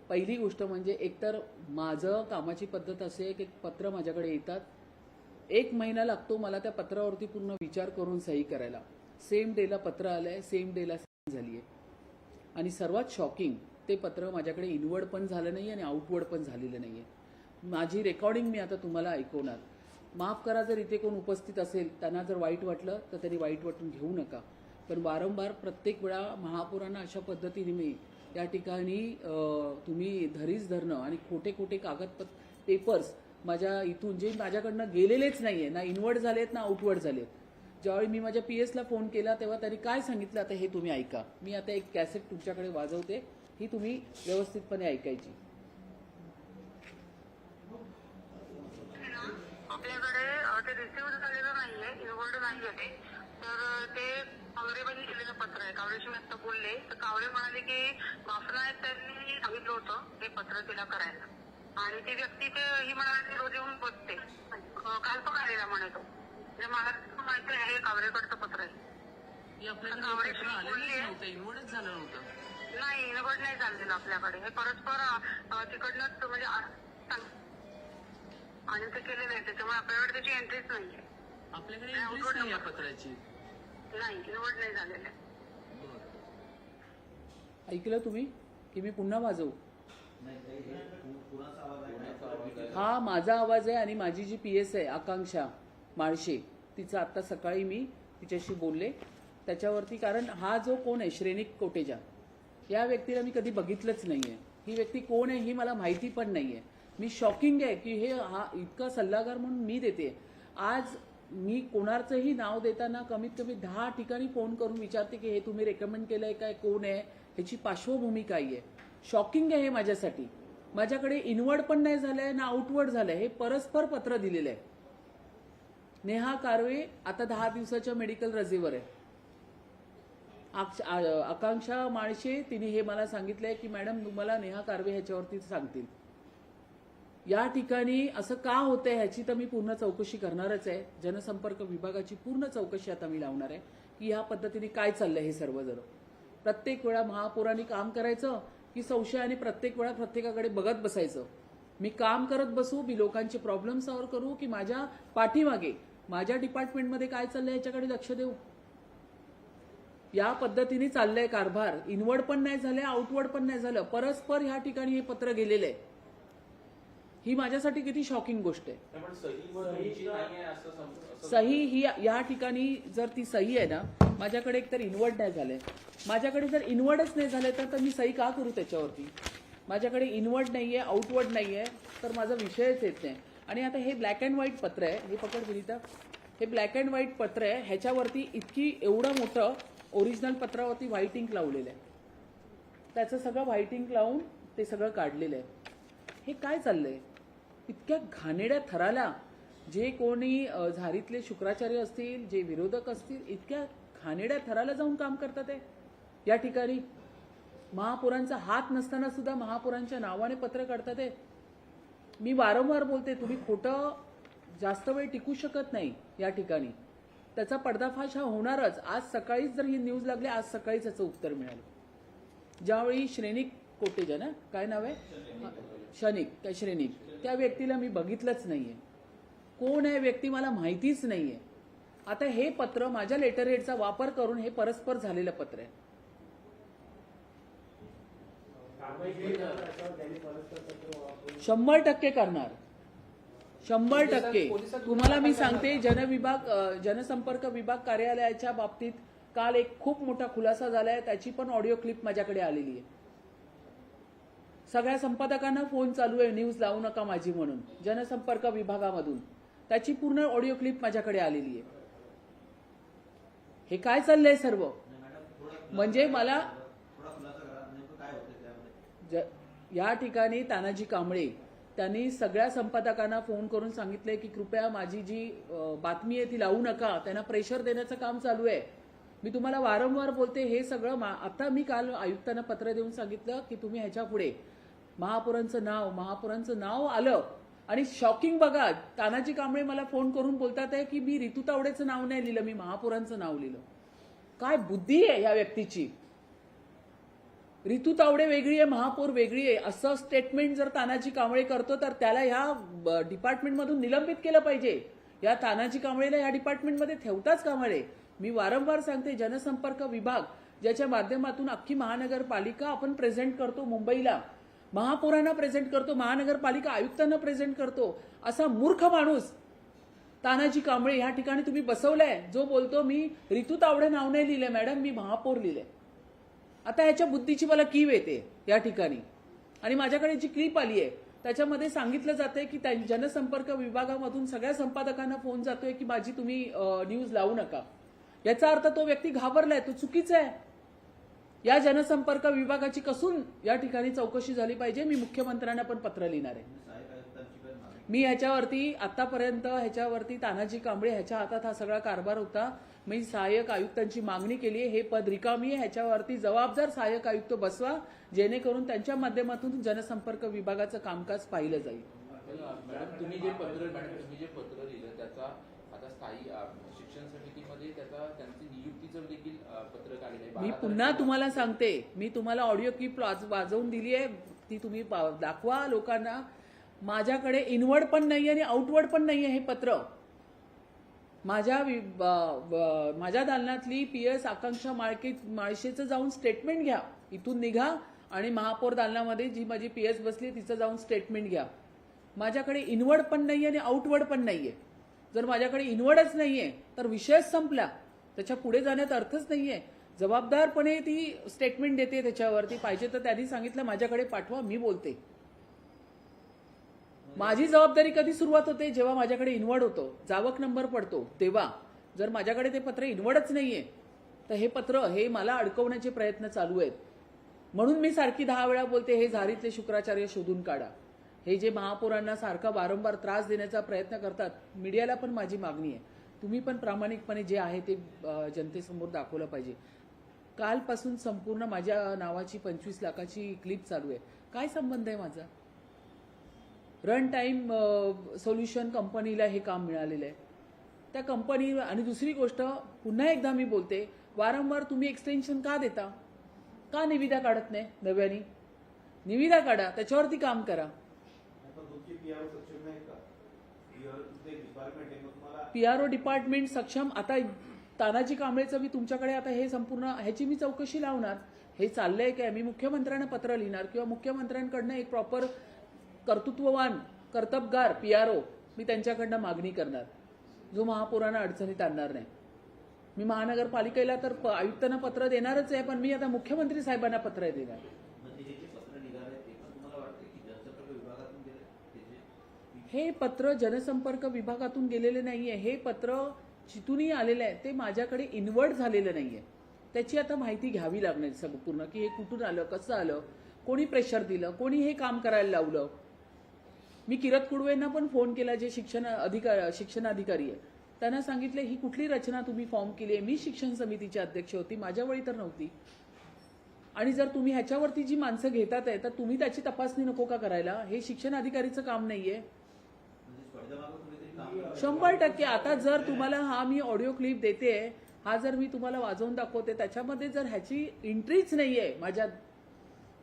पहिली गोष्ट म्हणजे एकतर माझं कामाची पद्धत असे आहे की पत्र माझ्याकडे येतात, 1 महिना लागतो मला त्या पत्रावरती पूर्ण विचार करून सही करायला. सेम डेला पत्र आलंय, सेम डेला सही झाली आहे. आणि सर्वात शॉकिंग, ते पत्र माझ्याकडे इनवर्ड पण झालं नाही आणि आउटवर्ड पण झालेलं नाही आहे. माझी रेकॉर्डिंग मी आता तुम्हाला ऐकवणार. माफ करा जर इथे कोण उपस्थित असेल त्यांना जर वाईट वाटलं तर त्यांनी वाईट वाटून घेऊ नका. पण वारंवार प्रत्येक वेळा महापौरांना अशा पद्धतीने मी या ठिकाणी तुम्ही धरीच धरणं आणि खोटे कागदपत्र पेपर्स माझ्या इथून जे माझ्याकडनं गेलेलेच नाहीये, ना इनवर्ड झालेत ना आउटवर्ड झालेत. ज्यावेळी मी माझ्या PS ला फोन केला तेव्हा त्यांनी काय सांगितलं आता हे तुम्ही ऐका. मी आता एक कॅसेट तुमच्याकडे वाजवते, ही तुम्ही व्यवस्थितपणे ऐकायची. आपल्याकडे ते रिसिव्ह झालेलं नाहीये, इनवर्ड नाहीये ते. तर ते कावरेबाईंनी केलेलं पत्र आहे. कावरेशी मी आता बोलले तर कावरे म्हणाले की बापनायक त्यांनी सांगितलं होतं ते पत्र तिला करायला. आणि ती व्यक्ती ते ही म्हणाली रोज येऊन बसते. काल पण आलेला म्हणे तो. म्हणजे मला माहिती आहे कावरेकडचं पत्र आहे. कावरेशी बोलली इनवर्डच झालं नव्हतं. नाही, इनवर्ड नाही झालेलं आपल्याकडे. हे परस्पर तिकडनंच म्हणजे आणि ते केलेलं आहे. त्याच्यामुळे आपल्याकडे त्याची एंट्रीच नाहीये. आपल्याकडे एंट्रीच नाही या पत्राची. नाही, इनवर्ड नाही झालेलं. ऐकलं तुम्ही की मी पुन्हा वाजवू? हा माझा आवाज आहे आणि माझी जी PS आहे आकांक्षा माळशे, तिचं आता सकाळी मी तिच्याशी बोलले त्याच्यावरती. कारण हा जो कोण आहे श्रेणिक कोटेजा, या व्यक्तीला मी कधी बघितलंच नाहीये. ही व्यक्ती कोण आहे ही मला माहिती पण नाहीये. मी शॉकिंग आहे की हे हा इतका सल्लागार म्हणून मी देते. आज मी कोणाचंही नाव देताना कमीत कमी 10 ठिकाणी फोन करून विचारते की हे तुम्ही रेकमेंड केलंय काय, कोण आहे, ह्याची पार्श्वभूमी काय आहे. शॉकिंग आहे हे माझ्यासाठी. माझ्याकडे इनवर्ड पण नाही झालंय ना आउटवर्ड झालंय. हे परस्पर पत्र दिलेलं आहे. नेहा कारवे आता 10 दिवसाच्या मेडिकल रजेवर आहे. आकांक्षा माळशे तिने हे मला सांगितलंय की मॅडम तुम्हाला नेहा कारवे ह्याच्यावरती सांगतील. या ठिकाणी असं का होतंय ह्याची तर मी पूर्ण चौकशी करणारच आहे. जनसंपर्क विभागाची पूर्ण चौकशी आता मी लावणार आहे की ह्या पद्धतीने काय चाललंय हे सर्व. जर प्रत्येक वेळा महापौरांनी काम करायचं की संशयाने प्रत्येक वेळा प्रत्येकाकडे बघत बसायचं. मी काम करत बसू, मी लोकांचे प्रॉब्लेम सॉल्व्ह करू की माझ्या पाठीमागे माझ्या डिपार्टमेंटमध्ये काय चाललंय याच्याकडे लक्ष देऊ. या पद्धतीने चाललंय कारभार. इनवर्ड पण नाही झालं, आउटवर्ड पण नाही झालं, परस्पर ह्या ठिकाणी हे पत्र गेलेलं आहे. ही माझ्यासाठी किती शॉकिंग गोष्ट आहे. सही ही या ठिकाणी जर ती सही आहे ना, माझ्याकडे एकतर इनवर्ड नाही झालंय. माझ्याकडे जर इनवर्डच नाही झालंय तर मी सही का करू त्याच्यावरती. माझ्याकडे इनवर्ड नाहीये, आउटवर्ड नाहीये, तर माझा विषयच येत नाही. आणि आता हे ब्लॅक अँड व्हाईट पत्र आहे, हे पकड विनीता, हे ब्लॅक अँड व्हाईट पत्र आहे. ह्याच्यावरती इतकी एवढं मोठं ओरिजिनल पत्रावरती व्हाईट इंक लावलेलं आहे. त्याचं सगळं व्हाईट इंक लावून ते सगळं काढलेलं आहे. हे काय चाललंय. इतक्या घाणेड्या थराला जे कोणी झारीतले शुक्राचार्य असतील, जे विरोधक असतील, इतक्या घाणेड्या थराला जाऊन काम करतात आहे. या ठिकाणी महापौरांचा हात नसताना सुद्धा महापौरांच्या नावाने पत्र काढतात आहे. मी वारंवार बोलते तुम्ही खोटं जास्त वेळ टिकू शकत नाही या ठिकाणी. त्याचा पर्दाफाश हा होणारच. आज सकाळीच जर ही न्यूज लागली, आज सकाळीच याचं उत्तर मिळालं. ज्यावेळी श्रेणिक कोटेजा ना, काय नाव आहे, शनिक काय श्रेणिक, त्या व्यक्तीला मी बघितलंच नाहीये. कोण आहे व्यक्ती मला माहितीच नाहीये. आता हे पत्र माझ्या लेटर हेडचा वापर करून हे परस्पर झालेलं पत्र आहे. 100% करणार, 100%. तुम्हाला मी सांगते, जनसंपर्क विभाग कार्यालयाच्या बाबतीत काल एक खूप मोठा खुलासा झालाय. त्याची पण ऑडिओ क्लिप माझ्याकडे आलेली आहे. सगळ्या संपादकांना फोन चालू आहे, न्यूज लावू नका माझी म्हणून, जनसंपर्क विभागामधून. त्याची पूर्ण ऑडिओ क्लिप माझ्याकडे आलेली आहे. हे काय चाललंय सर्व. म्हणजे मला या ठिकाणी तानाजी कांबळे त्यांनी सगळ्या संपादकांना फोन करून सांगितलंय की कृपया माझी जी बातमी आहे ती लावू नका. त्यांना प्रेशर देण्याचं काम चालू आहे. मी तुम्हाला वारंवार बोलते हे सगळं. आता मी काल आयुक्तांना पत्र देऊन सांगितलं की तुम्ही ह्याच्या पुढे महापौरांचं नाव आलं. आणि शॉकिंग बघा, तानाजी कांबळे मला फोन करून बोलतात आहे की मी ऋतू तावडेचं नाव नाही लिहिलं, मी महापौरांचं नाव लिहिलं. काय बुद्धी आहे या व्यक्तीची. ऋतू तावडे वेगळी आहे, महापौर वेगळी आहे, असं स्टेटमेंट जर तानाजी कांबळे करतो तर त्याला ह्या डिपार्टमेंटमधून निलंबित केलं पाहिजे. या तानाजी कांबळेला या डिपार्टमेंटमध्ये ठेवताच कामा नये. मी वारंवार सांगते, जनसंपर्क विभाग ज्याच्या माध्यमातून अख्खी महानगरपालिका आपण प्रेझेंट करतो, मुंबईला महापौरांना प्रेझेंट करतो, महानगरपालिका आयुक्तांना प्रेझेंट करतो, असा मूर्ख माणूस तानाजी कांबळे या ठिकाणी तुम्ही बसवलाय, जो बोलतो मी ऋतू तावडे नाव नाही लिहिलंय मॅडम, मी महापौर लिहिलंय. आता ह्याच्या बुद्धीची मला कीव येते या ठिकाणी. आणि माझ्याकडे जी क्लिप आली आहे त्याच्यामध्ये सांगितलं जातंय की जनसंपर्क विभागामधून सगळ्या संपादकांना फोन जातोय की माझी तुम्ही न्यूज लावू नका. याचा अर्थ तो व्यक्ती घाबरलाय, तो चुकीचा आहे. या जनसंपर्क विभागाची कसून या ठिकाणी चौकशी झाली पाहिजे. मी मुख्यमंत्र्यांना पण पत्र लिहिणार आहे. मी ह्याच्यावरती आतापर्यंत ह्याच्यावरती तानाजी कांबळे ह्याच्या हातात हा सगळा कारभार होता. मी सहाय्यक आयुक्तांची मागणी केली आहे. हे पद रिकामी आहे. ह्याच्यावरती जबाबदार सहाय्यक आयुक्त बसवा, जेणेकरून त्यांच्या माध्यमातून जनसंपर्क विभागाचं कामकाज पाहिलं जाईल. मॅडम तुम्ही जे पत्र लिहिलं त्याचा आता स्थायी शिक्षण समितीमध्ये त्यांची नियुक्तीचं देखील पत्रक आलेलं आहे. मी पुन्हा तुम्हाला सांगते, मी तुम्हाला ऑडिओ क्लिप वाजवून दिली आहे, ती तुम्ही दाखवा लोकांना. माझ्याकडे इनवर्ड पण नाहीये आणि आउटवर्ड पण नाहीये हे पत्र. माझ्या दालनातली PS आकांक्षा माळशेचं जाऊन स्टेटमेंट घ्या. इथून निघा आणि महापौर दालनामध्ये जी माझी PS बसली तिचं जाऊन स्टेटमेंट घ्या. माझ्याकडे इनवर्ड पण नाहीये आणि आउटवर्ड पण नाहीये. जर माझ्याकडे इनवर्डच नाहीये तर विषयच संपला, त्याच्या पुढे जाण्यात अर्थच नाहीये. जबाबदारपणे ती स्टेटमेंट देते त्याच्यावरती. पाहिजे तर त्यांनी सांगितलं माझ्याकडे पाठवा, मी बोलते. माझी जबाबदारी कधी सुरुवात होते? जेव्हा माझ्याकडे इनवर्ड होतो, जावक नंबर पडतो तेव्हा. जर माझ्याकडे ते पत्र इनवर्डच नाहीये तर हे पत्र हे मला अडकवण्याचे प्रयत्न चालू आहेत. म्हणून मी सारखी 10 वेळा बोलते, हे झारीतले शुक्राचार्य शोधून काढा. हे जे महापौरांना सारखा वारंवार त्रास देण्याचा प्रयत्न करतात, मीडियाला पण माझी मागणी आहे, तुम्ही पण प्रामाणिकपणे जे आहे ते जनतेसमोर दाखवलं पाहिजे. कालपासून संपूर्ण माझ्या नावाची 25 लाखाची क्लिप चालू आहे. काय संबंध आहे माझा? रन टाइम सोल्युशन कंपनीला हे काम मिळालेलं आहे. त्या कंपनी आणि दुसरी गोष्ट पुन्हा एकदा मी बोलते, वारंवार तुम्ही एक्सटेन्शन का देता? का निविदा काढत नाही नव्याने? निविदा काढा, त्याच्यावरती काम करा. PRO डिपार्टमेंट सक्षम. आता तानाजी कांबळेचं मी तुमच्याकडे आता हे संपूर्ण ह्याची मी चौकशी लावणार. हे चाललंय काय? मी मुख्यमंत्र्यांना पत्र लिहिणार किंवा मुख्यमंत्र्यांकडनं एक प्रॉपर कर्तृत्ववान कर्तबगार PRO मी त्यांच्याकडनं मागणी करणार, जो महापौरांना अडचणीत आणणार नाही. मी महानगरपालिकेला तर आयुक्तांना पत्र देणारच आहे, पण मी आता मुख्यमंत्री साहेबांना पत्र देणार. हे पत्र जनसंपर्क विभागातून गेलेले नाहीये. हे पत्र जिथूनही आलेलं आहे ते माझ्याकडे इन्व्हर्ट झालेलं नाहीये. त्याची आता माहिती घ्यावी लागणार सगळं पूर्ण, की हे कुठून आलं, कसं आलं, कोणी प्रेशर दिलं, कोणी हे काम करायला लावलं. मी किरत कुडवेंना पण फोन केला, जे शिक्षणाधिकारी आहे. त्यांना सांगितलं ही कुठली रचना तुम्ही फॉर्म केली आहे? मी शिक्षण समितीची अध्यक्ष होती, माझ्या वेळी तर नव्हती. आणि जर तुम्ही ह्याच्यावरती जी माणसं घेतात आहे तर तुम्ही त्याची तपासणी नको का करायला? हे शिक्षण अधिकारीचं काम नाहीये. 100%. आता जर तुम्हाला हा मी ऑडिओ क्लिप देते, हा जर मी तुम्हाला वाजवून दाखवते, त्याच्यामध्ये जर ह्याची एंट्रीच नाहीये माझ्या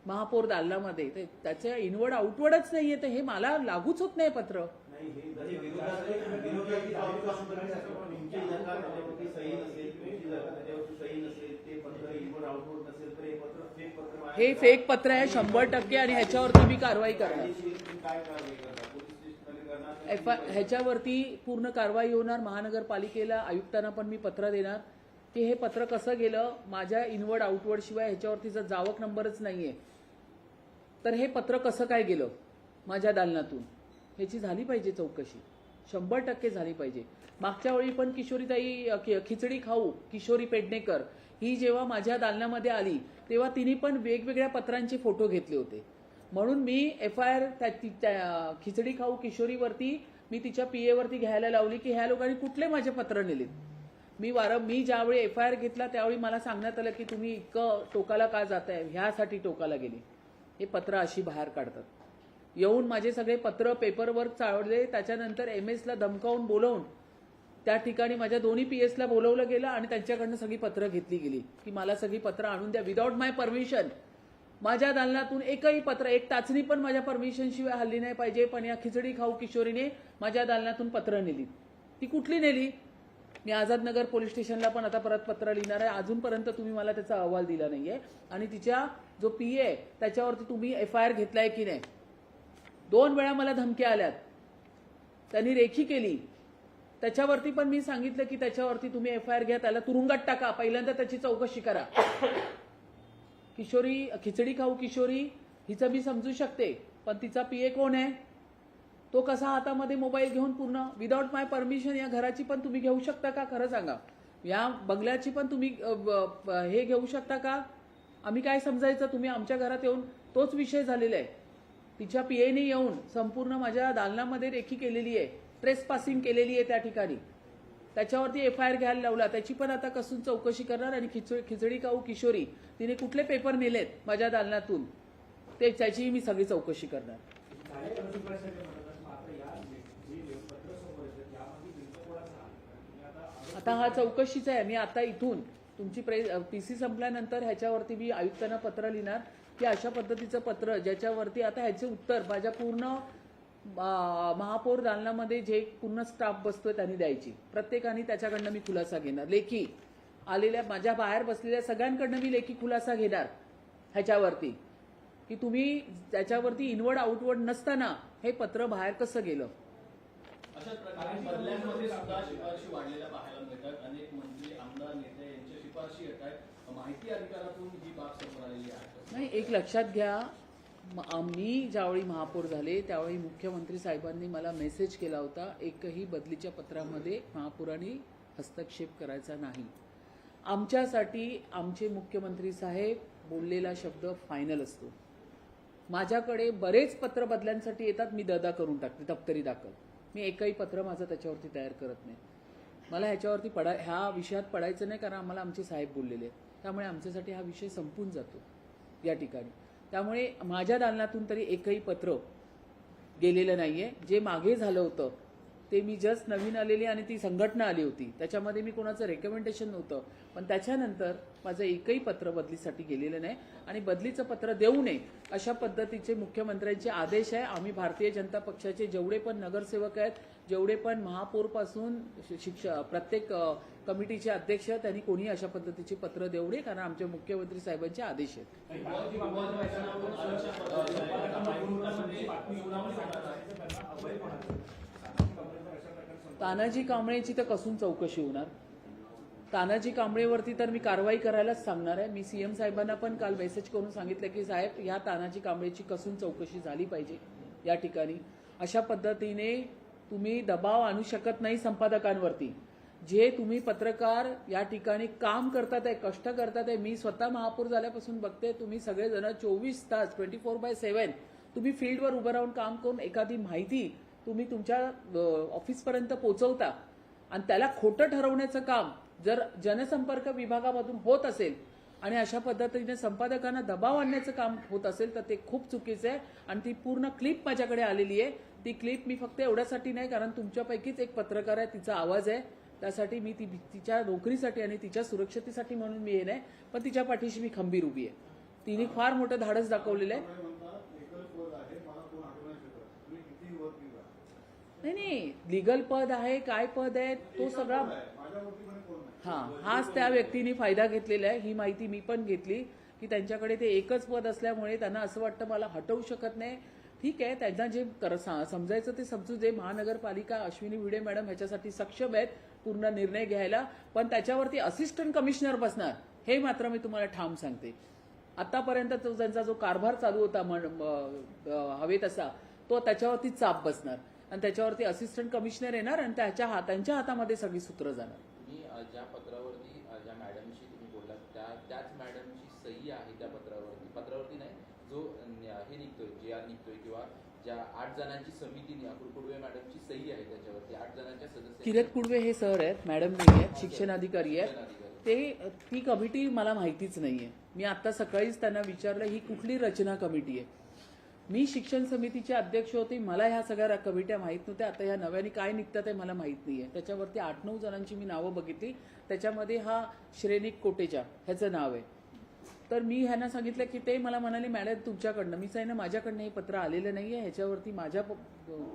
महापौर दालनामध्ये, त्याच्या इनवर्ड आउटवर्डच नाहीये, तर हे मला लागूच होत नाही पत्र. हे फेक पत्र आहे 100%, आणि ह्याच्यावरती मी कारवाई करणार. ह्याच्यावरती पूर्ण कारवाई होणार. महानगरपालिकेला आयुक्तांना पण मी पत्र देणार की हे पत्र कसं गेलं. माझ्या इनवर्ड आउटवर्ड शिवाय ह्याच्यावरती जर जावक नंबरच नाहीये तर हे पत्र कसं काय गेलं माझ्या दालनातून, ह्याची झाली पाहिजे चौकशी. 100% झाली पाहिजे. मागच्या वेळी पण किशोरीताई खिचडी खाऊ किशोरी पेडणेकर ही जेव्हा माझ्या दालनामध्ये आली तेव्हा तिने पण वेगवेगळ्या पत्रांचे फोटो घेतले होते. म्हणून मी FIR खिचडी खाऊ किशोरीवरती मी तिच्या PA वरती घ्यायला लावली की ह्या लोकांनी कुठले माझे पत्र नेलेत. मी ज्यावेळी FIR घेतला त्यावेळी मला सांगण्यात आलं की तुम्ही इतकं टोकाला का जाताय, ह्यासाठी टोकाला गेले. हे पत्र अशी बाहेर काढतात. येऊन माझे सगळे पत्र पेपरवर्क चालवले. त्याच्यानंतर MS ला धमकावून बोलवून त्या ठिकाणी माझ्या दोन्ही PS ला बोलवलं गेलं आणि त्यांच्याकडनं सगळी पत्र घेतली गेली की मला सगळी पत्र आणून द्या विदाउट माय परमिशन. माझ्या दालनातून एकही पत्र, एक टाचणी पण माझ्या परमिशन शिवाय हल्ली नाही पाहिजे. पण या खिचडी खाऊ किशोरीने माझ्या दालनातून पत्र नेली. ती कुठली नेली? मी आझादनगर पोलीस स्टेशनला पण आता परत पत्र लिहिणार आहे. अजूनपर्यंत तुम्ही मला त्याचा अहवाल दिला नाहीये. आणि तिच्या जो PA आहे त्याच्यावरती तुम्ही FIR घेतलाय की नाही? 2 वेळा मला धमक्या आल्यात. त्यांनी रेखी केली. त्याच्यावरती पण मी सांगितलं की त्याच्यावरती तुम्ही FIR घ्या, त्याला तुरुंगात टाका, पहिल्यांदा त्याची चौकशी करा. खिचडी खाऊ किशोरी हिचं मी समजू शकते पण तिचा पीए कोण आहे? तो कसा हातामध्ये मोबाईल घेऊन पूर्ण विदाउट माय परमिशन या घराची पण तुम्ही घेऊ शकता का? खरं सांगा. या बंगल्याची पण तुम्ही हे घेऊ शकता का? आम्ही काय समजायचं? तुम्ही आमच्या घरात येऊन तोच विषय झालेला आहे. तिच्या पीएने येऊन संपूर्ण माझ्या दालनामध्ये रेखी केलेली आहे, ट्रेस पासिंग केलेली आहे त्या ठिकाणी. त्याच्यावरती FIR घ्यायला लावला. त्याची पण आता कसून चौकशी करणार. आणि खिचडी काऊ किशोरी तिने कुठले पेपर नेलेत माझ्या दालनातून त्याची मी सगळी चौकशी करणार. आता हा चौकशीचा आहे. मी आता इथून तुमची PC संपल्यानंतर ह्याच्यावरती मी आयुक्तांना पत्र लिहिणार की अशा पद्धतीचं पत्र ज्याच्यावरती आता ह्याचे उत्तर माझ्या पूर्ण महापौर दालनामध्ये जे पूर्ण स्टाफ बसतोय त्यांनी द्यायची. प्रत्येकाने त्याच्याकडनं मी खुलासा घेणार. लेखी आलेल्या माझ्या बाहेर बसलेल्या सगळ्यांकडनं मी लेखी खुलासा घेणार ह्याच्यावरती की तुम्ही त्याच्यावरती इनवर्ड आउटवर्ड नसताना हे पत्र बाहेर कसं गेलं. अशाच प्रकारे बदल्यांमध्ये सुद्धा शिफारशी वाढलेल्या पाहायला मिळतात. अनेक मंत्री, आमदार, नेते यांच्या शिफारशी येत आहेत. माहिती अधिकारातून ही बाब समोर आलेली आहे. नाही, एक लक्षात घ्या, मी ज्यावेळी महापौर झाले त्यावेळी मुख्यमंत्री साहेबांनी मला मेसेज केला होता, एकही बदलीच्या पत्रामध्ये महापौरांनी हस्तक्षेप करायचा नाही. आमच्यासाठी आमचे मुख्यमंत्री साहेब बोललेला शब्द फायनल असतो. माझ्याकडे बरेच पत्र बदल्यांसाठी येतात, मी ददा करून टाकते, दप्तरी दाखल. मी एकही पत्र माझं त्याच्यावरती तयार करत नाही. मला ह्याच्यावरती ह्या विषयात पडायचं नाही, कारण आम्हाला आमचे साहेब बोललेले आहेत. त्यामुळे आमच्यासाठी हा विषय संपून जातो या ठिकाणी. त्यामुळे माझ्या दालनातून तरी एकही पत्र गेलेलं नाहीये. जे मागे झालं होतं ते मी जस्ट नवीन आलेली आणि ती संघटना आली होती, त्याच्यामध्ये मी कोणाचं रेकमेंडेशन नव्हतं. पण त्याच्यानंतर माझं एकही पत्र बदलीसाठी गेलेलं नाही. आणि बदलीचं पत्र देऊ नये अशा पद्धतीचे मुख्यमंत्र्यांचे आदेश आहे. आम्ही भारतीय जनता पक्षाचे जेवढे पण नगरसेवक आहेत, जेवढे पण महापौरपासून प्रत्येक कमिटीचे अध्यक्ष, त्यांनी कोणी अशा पद्धतीची पत्र देऊ नये, कारण आमच्या मुख्यमंत्री साहेबांचे आदेश आहेत. तानाजी कांबळेची तर कसून चौकशी होणार. तानाजी कांबळेवरती तर मी कारवाई करायलाच सांगणार आहे. मी CM साहेबांना पण काल मेसेज करून सांगितलं की साहेब, या तानाजी कांबळेची कसून चौकशी झाली पाहिजे या ठिकाणी. अशा पद्धतीने तुम्ही दबाव आणू शकत नाही संपादकांवरती. जे तुम्ही पत्रकार या ठिकाणी काम करतात आहे, कष्ट करतात आहे. मी स्वतः महापौर झाल्यापासून बघते, तुम्ही सगळेजण 24 तास 24/7 तुम्ही फील्डवर उभं राहून काम करून एखादी माहिती तुम्ही तुमच्या ऑफिसपर्यंत पोहोचवता. आणि त्याला खोटं ठरवण्याचं काम जर जनसंपर्क विभागामधून होत असेल आणि अशा पद्धतीने संपादकांना दबाव आणण्याचं काम होत असेल तर ते खूप चुकीचं आहे. आणि ती पूर्ण क्लिप माझ्याकडे आलेली आहे. ती क्लिप मी फक्त एवढ्यासाठी नाही, कारण तुमच्यापैकीच एक पत्रकार आहे, तिचा आवाज आहे, त्यासाठी मी तिच्या नोकरीसाठी आणि तिच्या सुरक्षतेसाठी म्हणून मी हे नाही, पण तिच्या पाठीशी मी खंबीर उभी आहे. तिने फार मोठं धाडस दाखवलेलं आहे. नाही, लिगल पद आहे, काय पद आहे, तो सगळा हाच त्या व्यक्तीने फायदा घेतलेला आहे. ही माहिती मी पण घेतली की त्यांच्याकडे ते एकच पद असल्यामुळे त्यांना असं वाटतं मला हटवू शकत नाही. ठीक आहे, त्यांना जे समजायचं ते समजू दे. महानगरपालिका अश्विनी भिडे मॅडम ह्याच्यासाठी सक्षम आहेत पूर्ण निर्णय घ्यायला, पण त्याच्यावरती असिस्टंट कमिशनर बसणार हे मात्र मी तुम्हाला ठाम सांगते. आतापर्यंत त्यांचा जो कारभार चालू होता हवे तसा, तो त्याच्यावरती चाप बसणार आणि त्याच्यावरती असिस्टंट कमिशनर येणार आणि त्यांच्या हातामध्ये सगळी सूत्र जाणार. तुम्ही ज्या पत्रावरती ज्या मॅडमशी तुम्ही बोललात त्याच मॅडमची सही आहे त्या पत्रावरती नाही, जो हे निघतोय, GR निघतोय, किंवा ज्या 8 जणांची समिती कुडवे मॅडमची सही आहे त्याच्यावरती 8 जणांच्या सदस्य. किरत कुडवे हे सर आहेत, मॅडम नाही आहेत, शिक्षण अधिकारी आहेत. ती कमिटी मला माहितीच नाहीये. मी आता सकाळीच त्यांना विचारलं ही कुठली रचना कमिटी आहे. मी शिक्षण समितीचे अध्यक्ष होते, मला ह्या सगळ्या कमिट्या माहीत नव्हत्या. आता ह्या नव्याने काय निघतात हे मला माहीत नाहीये. त्याच्यावरती 8-9 जणांची मी नावं बघितली, त्याच्यामध्ये हा श्रेनिक कोटेचा ह्याचं नाव आहे. तर मी ह्यांना सांगितलं की ते मला म्हणाले मॅडम तुमच्याकडनं. मी सांगितलं माझ्याकडनं हे पत्र आलेलं नाहीये, ह्याच्यावरती माझ्या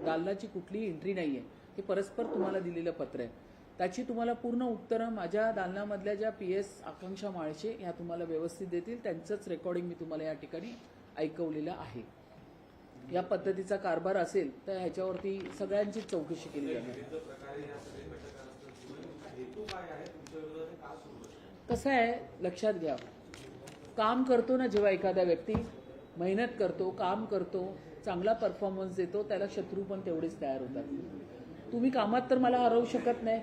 दालनाची कुठलीही एंट्री नाहीये, हे परस्पर तुम्हाला दिलेलं पत्र आहे. त्याची तुम्हाला पूर्ण उत्तरं माझ्या दालनामधल्या ज्या PS आकांक्षा माळशे ह्या तुम्हाला व्यवस्थित देतील. त्यांचंच रेकॉर्डिंग मी तुम्हाला या ठिकाणी ऐकवलेलं आहे. या पद्धतीचा कारभार असेल तर ह्याच्यावरती सगळ्यांची चौकशी केली जाते. कसं आहे लक्षात घ्या, काम करतो ना जेव्हा एखादा व्यक्ती, मेहनत करतो, काम करतो, चांगला परफॉर्मन्स देतो, त्याला शत्रू पण तेवढेच तयार होतात. तुम्ही कामात तर मला हरवू शकत नाही.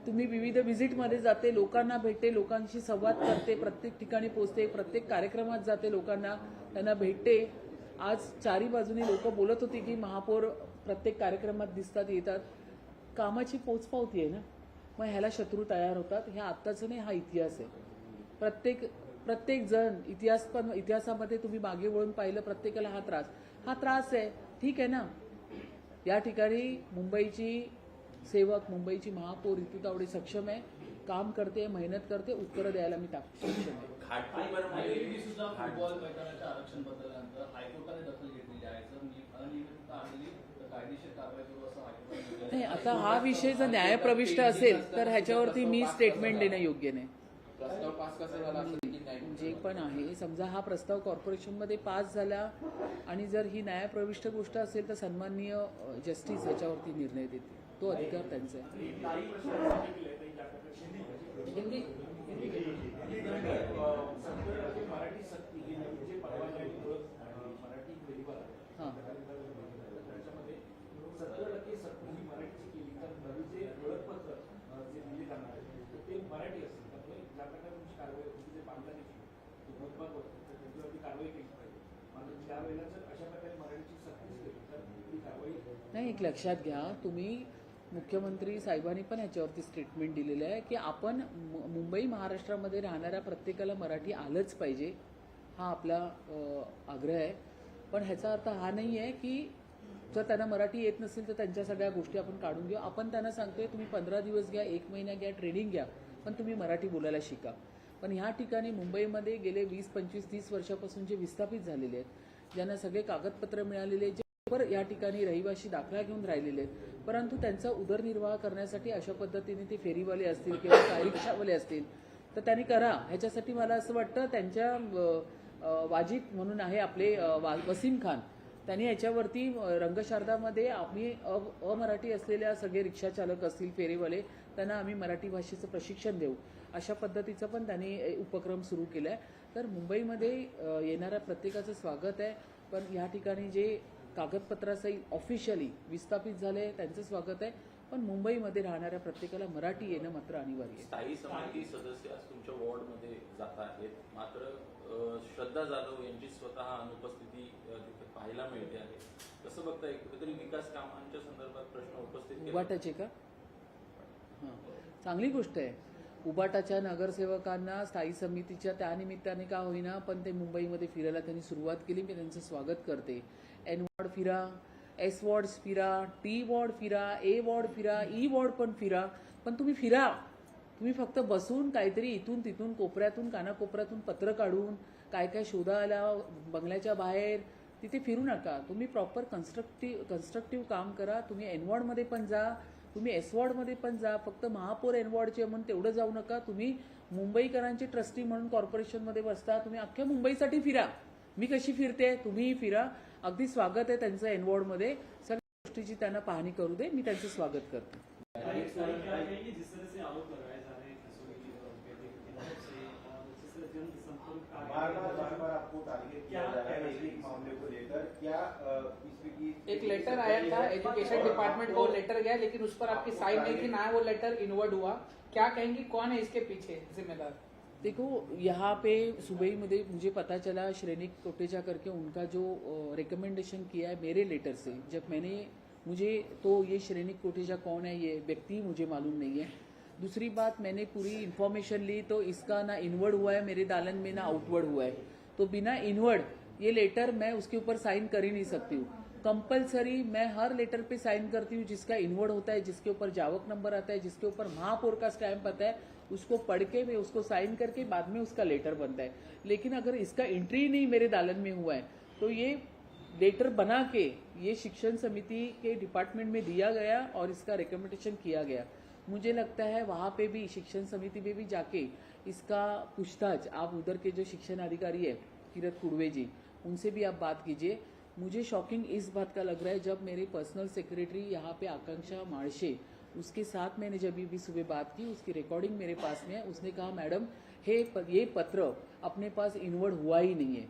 तुम्ही विविध व्हिजिटमध्ये जाते, लोकांना भेटते, लोकांशी संवाद करते, प्रत्येक ठिकाणी पोचते, प्रत्येक कार्यक्रमात जाते, लोकांना त्यांना भेटते. आज चारी बाजूनी लोक बोलत होती की महापौर प्रत्येक कार्यक्रमात दिसतात, येतात. कामाची पोचपावती आहे ना, मग ह्याला शत्रू तयार होतात. हे आत्ताचं नाही, हा इतिहास आहे. प्रत्येक जण इतिहासामध्ये तुम्ही मागे वळून पाहिलं, प्रत्येकाला हा त्रास आहे. ठीक आहे ना. या ठिकाणी मुंबईची सेवक, मुंबईची महापौर ऋतू तावडे सक्षम आहे, काम करते, मेहनत करते, उत्तरं द्यायला मी सक्षम आहे. आयटीबी सुद्धा फुटबॉल मैदानाच्या आरक्षण बदलल्यानंतर हायकोर्टाने दखल घेतलेली आहे. जर अनियमितता आढळली तर कायदेशीर कारवाई करू असं हायकोर्टाने नाही, आता हा विषय जर न्यायप्रविष्ट असेल तर ह्याच्यावरती मी स्टेटमेंट देणं योग्य नाही. प्रस्ताव पास कसा झाला असं देखील नाही. जे पण आहे, समजा हा प्रस्ताव कॉर्पोरेशनमध्ये पास झाला आणि जर ही न्यायप्रविष्ट गोष्ट असेल तर सन्माननीय जस्टिस याच्यावरती निर्णय देते. तो अधिकार त्यांचा आहे. हां, नाही, एक लक्षात घ्या, तुम्ही मुख्यमंत्री साहेबांनी पण ह्याच्यावरती स्टेटमेंट दिलेलं आहे की आपण मुंबई महाराष्ट्रामध्ये राहणाऱ्या प्रत्येकाला मराठी आलंच पाहिजे, हा आपला आग्रह आहे. पण ह्याचा अर्थ हा नाही आहे की जर त्यांना मराठी येत नसेल तर त्यांच्या सगळ्या गोष्टी आपण काढून घेऊ. आपण त्यांना सांगतोय तुम्ही 15 दिवस घ्या, 1 महिना घ्या, ट्रेनिंग घ्या, पण तुम्ही मराठी बोलायला शिका. पण ह्या ठिकाणी मुंबईमध्ये गेले 20, 25, 30 वर्षापासून जे विस्थापित झालेले आहेत, ज्यांना सगळे कागदपत्र मिळालेले, जे या ठिकाणी रहिवाशी दाखला घेऊन राहिलेले आहेत, परंतु त्यांचा उदरनिर्वाह करण्यासाठी अशा पद्धतीने ते फेरीवाले असतील किंवा काही रिक्षावाले असतील तर त्यांनी करा. ह्याच्यासाठी मला असं वाटतं त्यांच्या वाजिद म्हणून आहे आपले वसीम खान, त्यांनी याच्यावरती रंगशारदामध्ये आम्ही अमराठी असलेल्या सगळे रिक्षा चालक असतील, फेरीवाले, त्यांना आम्ही मराठी भाषेचं प्रशिक्षण देऊ, अशा पद्धतीचा पण त्यांनी उपक्रम सुरू केला आहे. तर मुंबईमध्ये येणाऱ्या प्रत्येकाचं स्वागत आहे. पण या ठिकाणी जे कागदपत्रासहित ऑफिशियली विस्थापित झाले त्यांचं स्वागत आहे. पण मुंबईमध्ये राहणाऱ्या प्रत्येकाला मराठी येणं मात्र अनिवार्य आहे. स्थायी समिती सदस्य आज तुमच्या वॉर्डमध्ये जात आहेत, मात्र श्रद्धा जाधव यांची स्वतः अनुपस्थिती तिथे पाहायला मिळते आहे. कसं बघताय? कुठेतरी विकास कामांच्या संदर्भात प्रश्न उपस्थित केले. उबाटाचे का? हां, चांगली गोष्ट आहे. उबाटाच्या नगरसेवकांना स्थायी समितीच्या त्यानिमित्ताने का होईना पण ते मुंबईमध्ये फिरायला त्यांनी सुरुवात केली. मी त्यांचं स्वागत करते. एन वॉर्ड फिरा, एस वॉर्ड फिरा, टी वॉर्ड फिरा, ए वॉर्ड फिरा, ई वॉर्ड पण फिरा, पण तुम्ही फिरा. तुम्ही फक्त बसून काहीतरी इथून तिथून कोपऱ्यातून कानाकोपऱ्यातून पत्र काढून काय काय शोधायला बंगल्याच्या बाहेर तिथे फिरू नका. तुम्ही प्रॉपर कन्स्ट्रक्टिव्ह काम करा. तुम्ही एन वॉर्डमध्ये पण जा, तुम्ही एस वॉर्डमध्ये पण जा. फक्त महापौर एन वॉर्डचे म्हणून तेवढं जाऊ नका. तुम्ही मुंबईकरांची ट्रस्टी म्हणून कॉर्पोरेशनमध्ये बसता, तुम्ही अख्ख्या मुंबईसाठी फिरा. मी कशी फिरते, तुम्हीही फिरा. अगदी स्वागत आहे त्यांचं एन वॉर्डमध्ये. सगळ्या गोष्टीची त्यांना पाहणी करू दे. मी त्यांचं स्वागत करते. एक लेटर आया था एजुकेशन डिपार्टमेंट को, लेटर गया लेकिन उस पर आपकी साइन नहीं थी, ना वो लेटर इनवर्ड हुआ. क्या कहेंगी, कौन है इसके पीछे जिम्मेदार? देखो, यहाँ पे सुबह मुझे पता चला श्रेनिक कोटेचा करके उनका जो रिकमेंडेशन किया है मेरे लेटर से, जब मुझे तो ये श्रेनिक कोटेचा कौन है ये व्यक्ति मुझे मालूम नहीं है. दूसरी बात, मैंने पूरी इन्फॉर्मेशन ली तो इसका ना इनवर्ड हुआ है मेरे दालन में, ना आउटवर्ड हुआ है. तो बिना इनवर्ड ये लेटर मैं उसके ऊपर साइन कर ही नहीं सकती हूँ. कंपलसरी मैं हर लेटर पे साइन करती हूँ जिसका इनवर्ड होता है, जिसके ऊपर जावक नंबर आता है, जिसके ऊपर महापौर का स्टैंप आता है, उसको पढ़ के मैं उसको साइन करके बाद में उसका लेटर बनता है. लेकिन अगर इसका एंट्री नहीं मेरे दालन में हुआ है तो ये लेटर बना के ये शिक्षण समिति के डिपार्टमेंट में दिया गया और इसका रिकमेंडेशन किया गया. मुझे लगता है वहाँ पे भी शिक्षण समिति में भी जाके इसका पूछताछ, आप उधर के जो शिक्षण अधिकारी है किरत कुड़वे जी, उनसे भी आप बात कीजिए. मुझे शॉकिंग इस बात का लग रहा है, जब मेरे पर्सनल सेक्रेटरी यहाँ पे आकांक्षा माड़शे, उसके साथ मैंने जब भी सुबह बात की, उसकी रिकॉर्डिंग मेरे पास में है. उसने कहा मैडम ये पत्र अपने पास इनवर्ड हुआ ही नहीं है.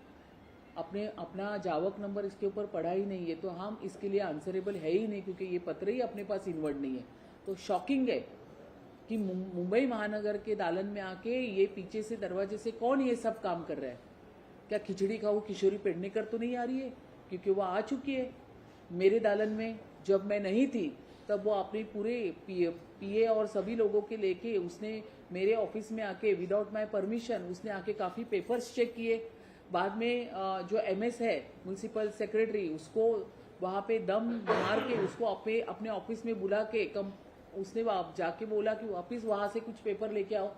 अपना जावक नंबर इसके ऊपर पढ़ा ही नहीं है, तो हम इसके लिए आंसरेबल है ही नहीं, क्योंकि ये पत्र ही अपने पास इनवर्ड नहीं है। तो शॉकिंग है कि मुंबई महानगर के दालन में आके ये पीछे से दरवाजे से कौन ये सब काम कर रहा है। क्या खिचड़ी खाओ किशोरी पेडनेकर तो नहीं आ रही है, क्योंकि वो आ चुकी है मेरे दालन में। जब मैं नहीं थी तब वो अपने पूरे पीए और सभी लोगों के लेके उसने मेरे ऑफिस में आके विदाउट माय परमिशन उसने आके काफ़ी पेपर्स चेक किए। बाद में जो एमएस है म्यूनसिपल सेक्रेटरी, उसको वहाँ पे दम मार के उसको अपने ऑफिस में बुला के उसने जाके बोला कि वापिस वहाँ से कुछ पेपर लेके आओ।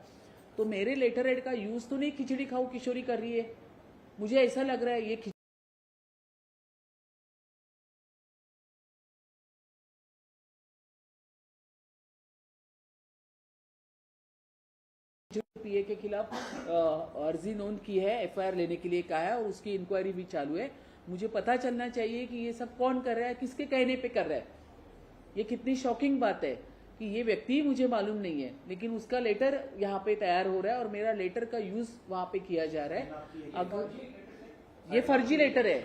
तो मेरे लेटर हेड का यूज तो नहीं खिचड़ी खाओ किशोरी कर रही है। मुझे ऐसा लग रहा है ये पीए के खिलाफ अर्जी नोंद की है, एफआईआर लेने के लिए कहा है और उसकी इंक्वायरी भी चालू है। मुझे पता चलना चाहिए कि ये सब कौन कर रहा है, किसके कहने पे कर रहा है। ये कितनी शॉकिंग बात है कि ये व्यक्ति मुझे मालूम नहीं है, लेकिन उसका लेटर यहाँ पे तैयार हो रहा है और मेरा लेटर का यूज वहाँ पे किया जा रहा है। अगर ये फर्जी लेटर है,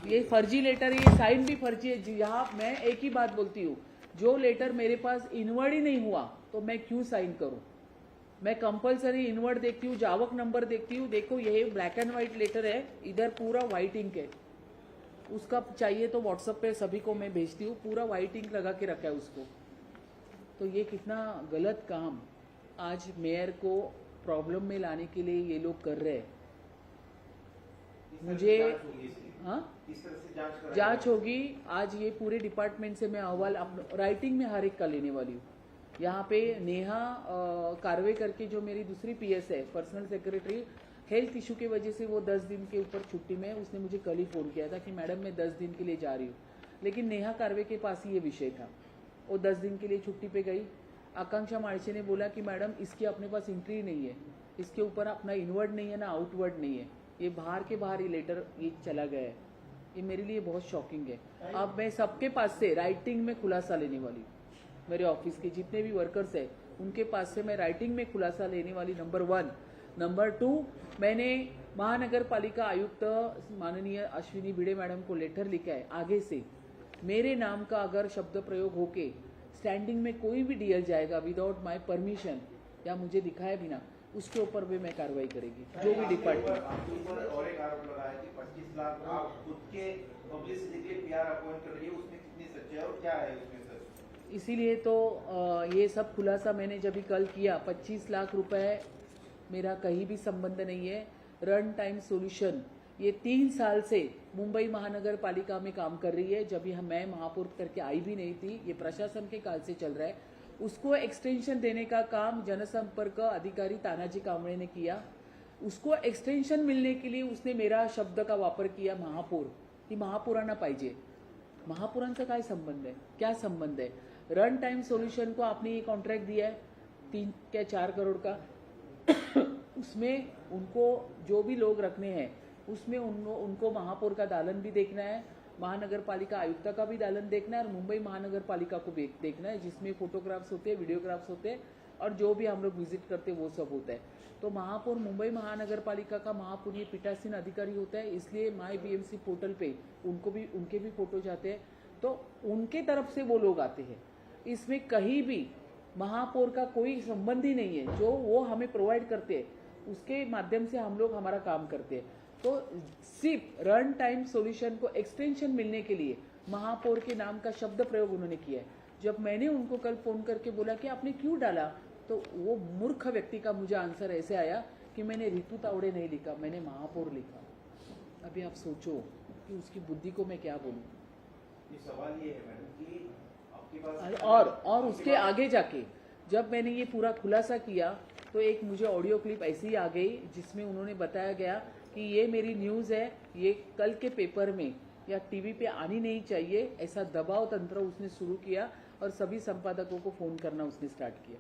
ये फर्जी लेटर है, ये साइन भी फर्जी है। यहाँ मैं एक ही बात बोलती हूँ, जो लेटर मेरे पास इनवर्ड ही नहीं हुआ तो मैं क्यों साइन करूँ। मैं कंपलसरी इनवर्ड देखती हूँ, जावक नंबर देखती हूँ। देखो ये ब्लैक एंड व्हाइट लेटर है, इधर पूरा व्हाइट इंक है। उसका चाहिए तो व्हाट्सएप पे सभी को मैं भेजती हूँ, पूरा व्हाइट इंक लगा के रखा है उसको। तो ये कितना गलत काम आज मेयर को प्रॉब्लम में लाने के लिए ये लोग कर रहे हैं। मुझे हाँ जांच होगी। आज ये पूरे डिपार्टमेंट से मैं अहवाल राइटिंग में हर एक का लेने वाली हूँ। यहाँ पे नेहा कारवे करके जो मेरी दूसरी पीएस है, पर्सनल सेक्रेटरी, हेल्थ इशू की वजह से वो 10 दिन के ऊपर छुट्टी में, उसने मुझे कल ही फोन किया था कि मैडम मैं 10 दिन के लिए जा रही हूँ। लेकिन नेहा कारवे के पास ही ये विषय था, वो 10 दिन के लिए छुट्टी पे गई। आकांक्षा माड़से ने बोला कि मैडम इसकी अपने पास एंट्री नहीं है, इसके ऊपर अपना इनवर्ड नहीं है ना आउटवर्ड नहीं है, ये बाहर के बाहर ये लेटर ये चला गया है। ये मेरे लिए बहुत शॉकिंग है। अब मैं सबके पास से राइटिंग में खुलासा लेने वाली हूँ। मेरे ऑफिस के जितने भी वर्कर्स हैं उनके पास से मैं राइटिंग में खुलासा लेने वाली, नंबर 1। नंबर 2, मैंने महानगर पालिका आयुक्त माननीय अश्विनी भिड़े मैडम को लेटर लिखा है। आगे से मेरे नाम का अगर शब्द प्रयोग होके स्टैंडिंग में कोई भी डीएल जाएगा विदाउट माय परमिशन या मुझे दिखाए बिना, उसके ऊपर भी मैं कार्रवाई करेगी, जो भी डिपार्टमेंट। आपके ऊपर और एक आरोप लगा है कि 25 लाख आप खुद के पब्लिसिटी के लिए पीआर अपॉइंट कर रही है, उसमें कितनी सच्चाई और क्या है उसमें सर? इसीलिए तो ये सब खुलासा मैंने जब भी कल किया। 25 लाख रुपए मेरा कहीं भी संबंध नहीं है। रन टाइम सॉल्यूशन ये 3 साल से मुंबई महानगर पालिका में काम कर रही है। जब भी मैं महापौर करके आई भी नहीं थी, ये प्रशासन के काल से चल रहा है। उसको एक्सटेंशन देने का काम जनसंपर्क अधिकारी तानाजी कांबळे ने किया। उसको एक्सटेंशन मिलने के लिए उसने मेरा शब्द का वापर किया महापौर, की महापौरांना पाहिजे। महापौरांचा काय संबंध है, क्या संबंध है? रन टाइम सॉल्यूशन को आपने ये कॉन्ट्रैक्ट दिया है 3 या 4 करोड़ का उसमें उनको जो भी लोग रखने हैं उसमें उनको महापौर का दालन भी देखना है, महानगर पालिका आयुक्त का भी दालन देखना है और मुंबई महानगर पालिका को भी देखना है, जिसमें फोटोग्राफ्स होते हैं, वीडियोग्राफ्स होते हैं और जो भी हम लोग विजिट करते हैं वो सब होता है। तो महापौर मुंबई महानगर पालिका का महापौर ये पीठासीन अधिकारी होता है, इसलिए माई बीएमसी पोर्टल पे उनके भी फोटो जाते हैं, तो उनके तरफ से वो लोग आते हैं। इसमें कहीं भी महापौर का कोई संबंध ही नहीं है। जो वो हमें प्रोवाइड करते हैं उसके माध्यम से हम लोग हमारा काम करते हैं। तो सिर्फ रन टाइम सॉल्यूशन को एक्सटेंशन मिलने के लिए महापौर के नाम का शब्द प्रयोग उन्होंने किया है। जब मैंने उनको कल फोन करके बोला कि आपने क्यों डाला, तो वो मूर्ख व्यक्ति का मुझे आंसर ऐसे आया कि मैंने ऋतु तावड़े नहीं लिखा, मैंने महापौर लिखा। अभी आप सोचो कि उसकी बुद्धि को मैं क्या बोलूं। ये सवाल ये है मैडम कि आपके पास और उसके आगे जाके जब मैंने ये पूरा खुलासा किया तो एक मुझे ऑडियो क्लिप ऐसी आ गई जिसमें उन्होंने बताया गया कि ये मेरी न्यूज़ है, ये कल के पेपर में या टीवी पे आनी नहीं चाहिए, ऐसा दबाव तंत्र उसने शुरू किया और सभी संपादकों को फ़ोन करना उसने स्टार्ट किया।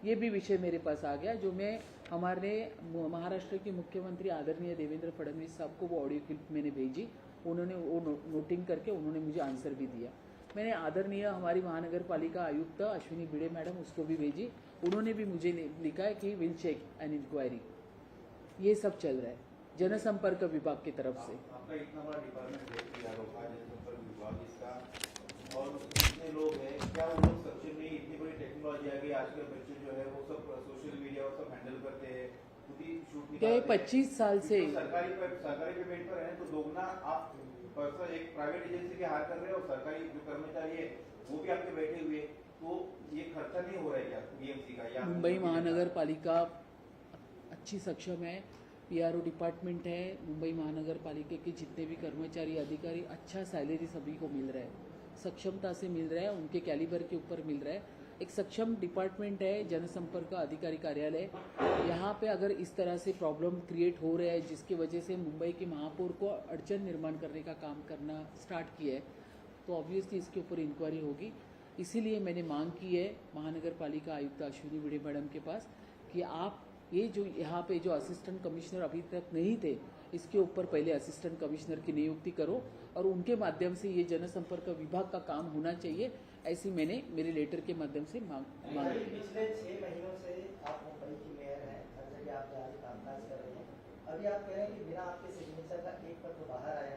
ये भी विषय मेरे पास आ गया, जो मैं हमारे महाराष्ट्र के मुख्यमंत्री आदरणीय देवेंद्र फडणवीस साहब को वो ऑडियो क्लिप मैंने भेजी। उन्होंने वो नोटिंग करके उन्होंने मुझे आंसर भी दिया। मैंने आदरणीय हमारी महानगर पालिका आयुक्त अश्विनी भिड़े मैडम उसको भी भेजी, उन्होंने भी मुझे लिखा है कि विल चेक एन इंक्वायरी। ये सब चल रहा है। जनसंपर्क विभाग की तरफ से। आपका इतना बड़ा डिपार्टमेंट है PRO का जनसंपर्क विभाग इसका, और इतने लोग हैं, क्या वो लोग सक्षम नहीं? इतनी बड़ी टेक्नोलॉजी आ गई, आजकल बच्चे जो है वो सब सोशल मीडिया और सब हैंडल करते हैं, खुद ही शूट क्या ये 25 साल से सरकारी पेमेंट पर है, तो दोगुना आप पर्सन एक प्राइवेट एजेंसी के हाथ कर रहे हो, और सरकारी जो कर्मचारी है वो भी आपके बैठे हुए, तो ये खर्चा नहीं हो रहा है क्या BMC का? या मुंबई महानगर पालिका अच्छी सक्षम है, PRO डिपार्टमेंट है, मुंबई महानगर पालिका के जितने भी कर्मचारी अधिकारी अच्छा सैलरी सभी को मिल रहा है, सक्षमता से मिल रहा है, उनके कैलिबर के ऊपर मिल रहा है। एक सक्षम डिपार्टमेंट है जनसंपर्क अधिकारी कार्यालय। यहाँ पे अगर इस तरह से प्रॉब्लम क्रिएट हो रहा है जिसकी वजह से मुंबई के महापौर को अड़चन निर्माण करने का काम करना स्टार्ट किया है, तो ऑब्वियसली इसके ऊपर इंक्वायरी होगी। इसीलिए मैंने मांग की है महानगर पालिका आयुक्त अश्विनी भिड़े मैडम के पास कि आप ये जो यहाँ पे जो असिस्टेंट कमिश्नर अभी तक नहीं थे, इसके ऊपर पहले असिस्टेंट कमिश्नर की नियुक्ति करो और उनके माध्यम से ये जनसंपर्क विभाग का काम होना चाहिए, ऐसी मैंने मेरे लेटर के माध्यम से मांग पिछले 6 महीनों से आप मुंबई की मेयर हैं, हर जगह आप जारी कामकाज कर रहे हैं। अभी आप कह रहे हैं कि बिना आपके सिग्नेचर का एक पत्र बाहर आया,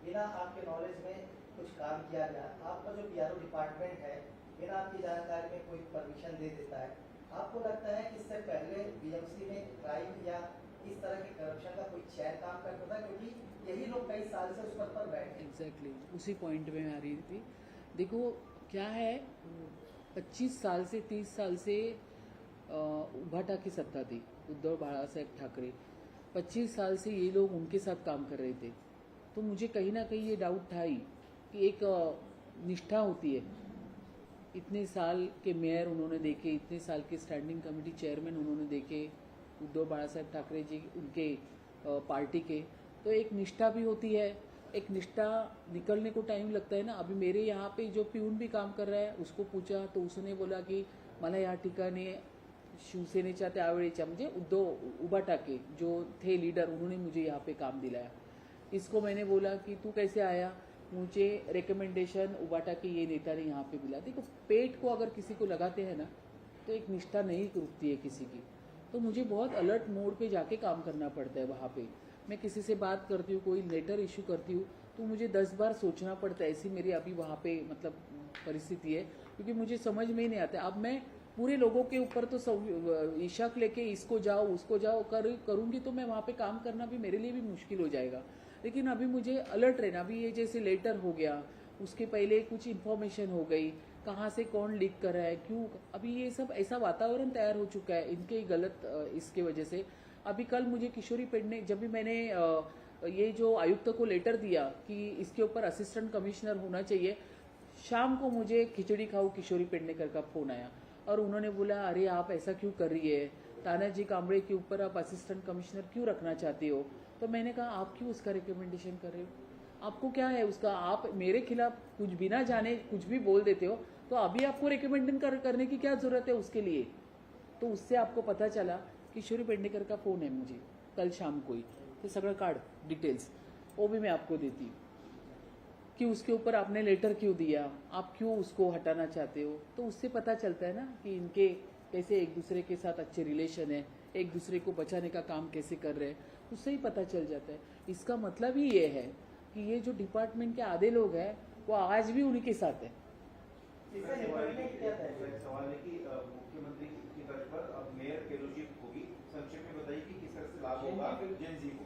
बिना आपके नॉलेज में कुछ काम किया गया, आपका जो PRO डिपार्टमेंट है बिना आपकी जानकारी में कोई परमिशन दे देता है, आपको लगता है कि इससे पहले BMC में क्राइम या इस तरह के करप्शन का कोई चैन काम करता था? क्योंकि यही लोग कई साल से उस पद पर बैठे। एग्जैक्टली उसी पॉइंट में आ रही थी। देखो क्या है, 25 साल से 30 साल से उभाटा की सत्ता थी, उद्धव बाला साहेब ठाकरे, 25 साल से ये लोग उनके साथ काम कर रहे थे, तो मुझे कहीं ना कहीं ये डाउट था ही कि एक निष्ठा होती है। इतने साल के मेयर उन्होंने देखे, इतने साल के स्टैंडिंग कमेटी चेयरमैन उन्होंने देखे, उद्धव बाला साहेब ठाकरे जी उनके पार्टी के, तो एक निष्ठा भी होती है, एक निष्ठा निकलने को टाइम लगता है ना। अभी मेरे यहाँ पे जो प्यून भी काम कर रहा है उसको पूछा तो उसने बोला की मला या ठिकाणी शिवसेनेच्या त्यावेळेच्या म्हणजे उद्धव उभाटा के जो थे लीडर, उन्होंने मुझे यहाँ पे काम दिलाया। इसको मैंने बोला कि तू कैसे आया, मुझे रिकमेंडेशन उबाटा के ये नेता ने यहाँ पे मिला। देखो पेट को अगर किसी को लगाते हैं ना तो एक निष्ठा नहीं रुकती है किसी की, तो मुझे बहुत अलर्ट मोड पे जाके काम करना पड़ता है। वहाँ पे मैं किसी से बात करती हूँ, कोई लेटर इशू करती हूँ तो मुझे 10 बार सोचना पड़ता है। ऐसी मेरी अभी वहाँ पे मतलब परिस्थिति है, क्योंकि मुझे समझ में ही नहीं आता। अब मैं पूरे लोगों के ऊपर तो इशाक लेके इसको जाओ उसको जाओ करूँगी तो मैं वहाँ पे काम करना भी मेरे लिए भी मुश्किल हो जाएगा। लेकिन अभी मुझे अलर्ट रहना, अभी ये जैसे लेटर हो गया, उसके पहले कुछ इन्फॉर्मेशन हो गई, कहाँ से कौन लीक कर रहा है, क्यों, अभी ये सब ऐसा वातावरण तैयार हो चुका है इनके गलत इसके वजह से। अभी कल मुझे किशोरी पेडणे, जब भी मैंने ये जो आयुक्त को लेटर दिया कि इसके ऊपर असिस्टेंट कमिश्नर होना चाहिए, शाम को मुझे खिचड़ी खाऊ किशोरी पेडणेकर का फोन आया और उन्होंने बोला अरे आप ऐसा क्यों कर रही है, तानाजी कांबळे के ऊपर आप असिस्टेंट कमिश्नर क्यों रखना चाहती हो। तो मैंने कहा आप क्यों उसका रिकमेंडेशन कर रहे हो, आपको क्या है उसका, आप मेरे खिलाफ कुछ बिना जाने कुछ भी बोल देते हो, तो अभी आपको रिकमेंडेशन करने की क्या जरूरत है उसके लिए। तो उससे आपको पता चला किशोरी पेडणेकर का फोन है मुझे कल शाम को ही, तो सगळं कार्ड डिटेल्स वो भी मैं आपको देती हूँ कि उसके ऊपर आपने लेटर क्यों दिया, आप क्यों उसको हटाना चाहते हो। तो उससे पता चलता है ना कि इनके कैसे एक दूसरे के साथ अच्छे रिलेशन है, एक दूसरे को बचाने का काम कैसे कर रहे हैं, उससे ही पता चल जाता है। इसका मतलब ही ये है कि ये जो डिपार्टमेंट के आधे लोग हैं वो आज भी उन्हीं के साथ है। सवाल है कि मुख्यमंत्री की तर्ज पर अब मेयर फेलोशिप होगी, संक्षेप में बताइए कि किस तरह से लाभ होगा जेनजी को।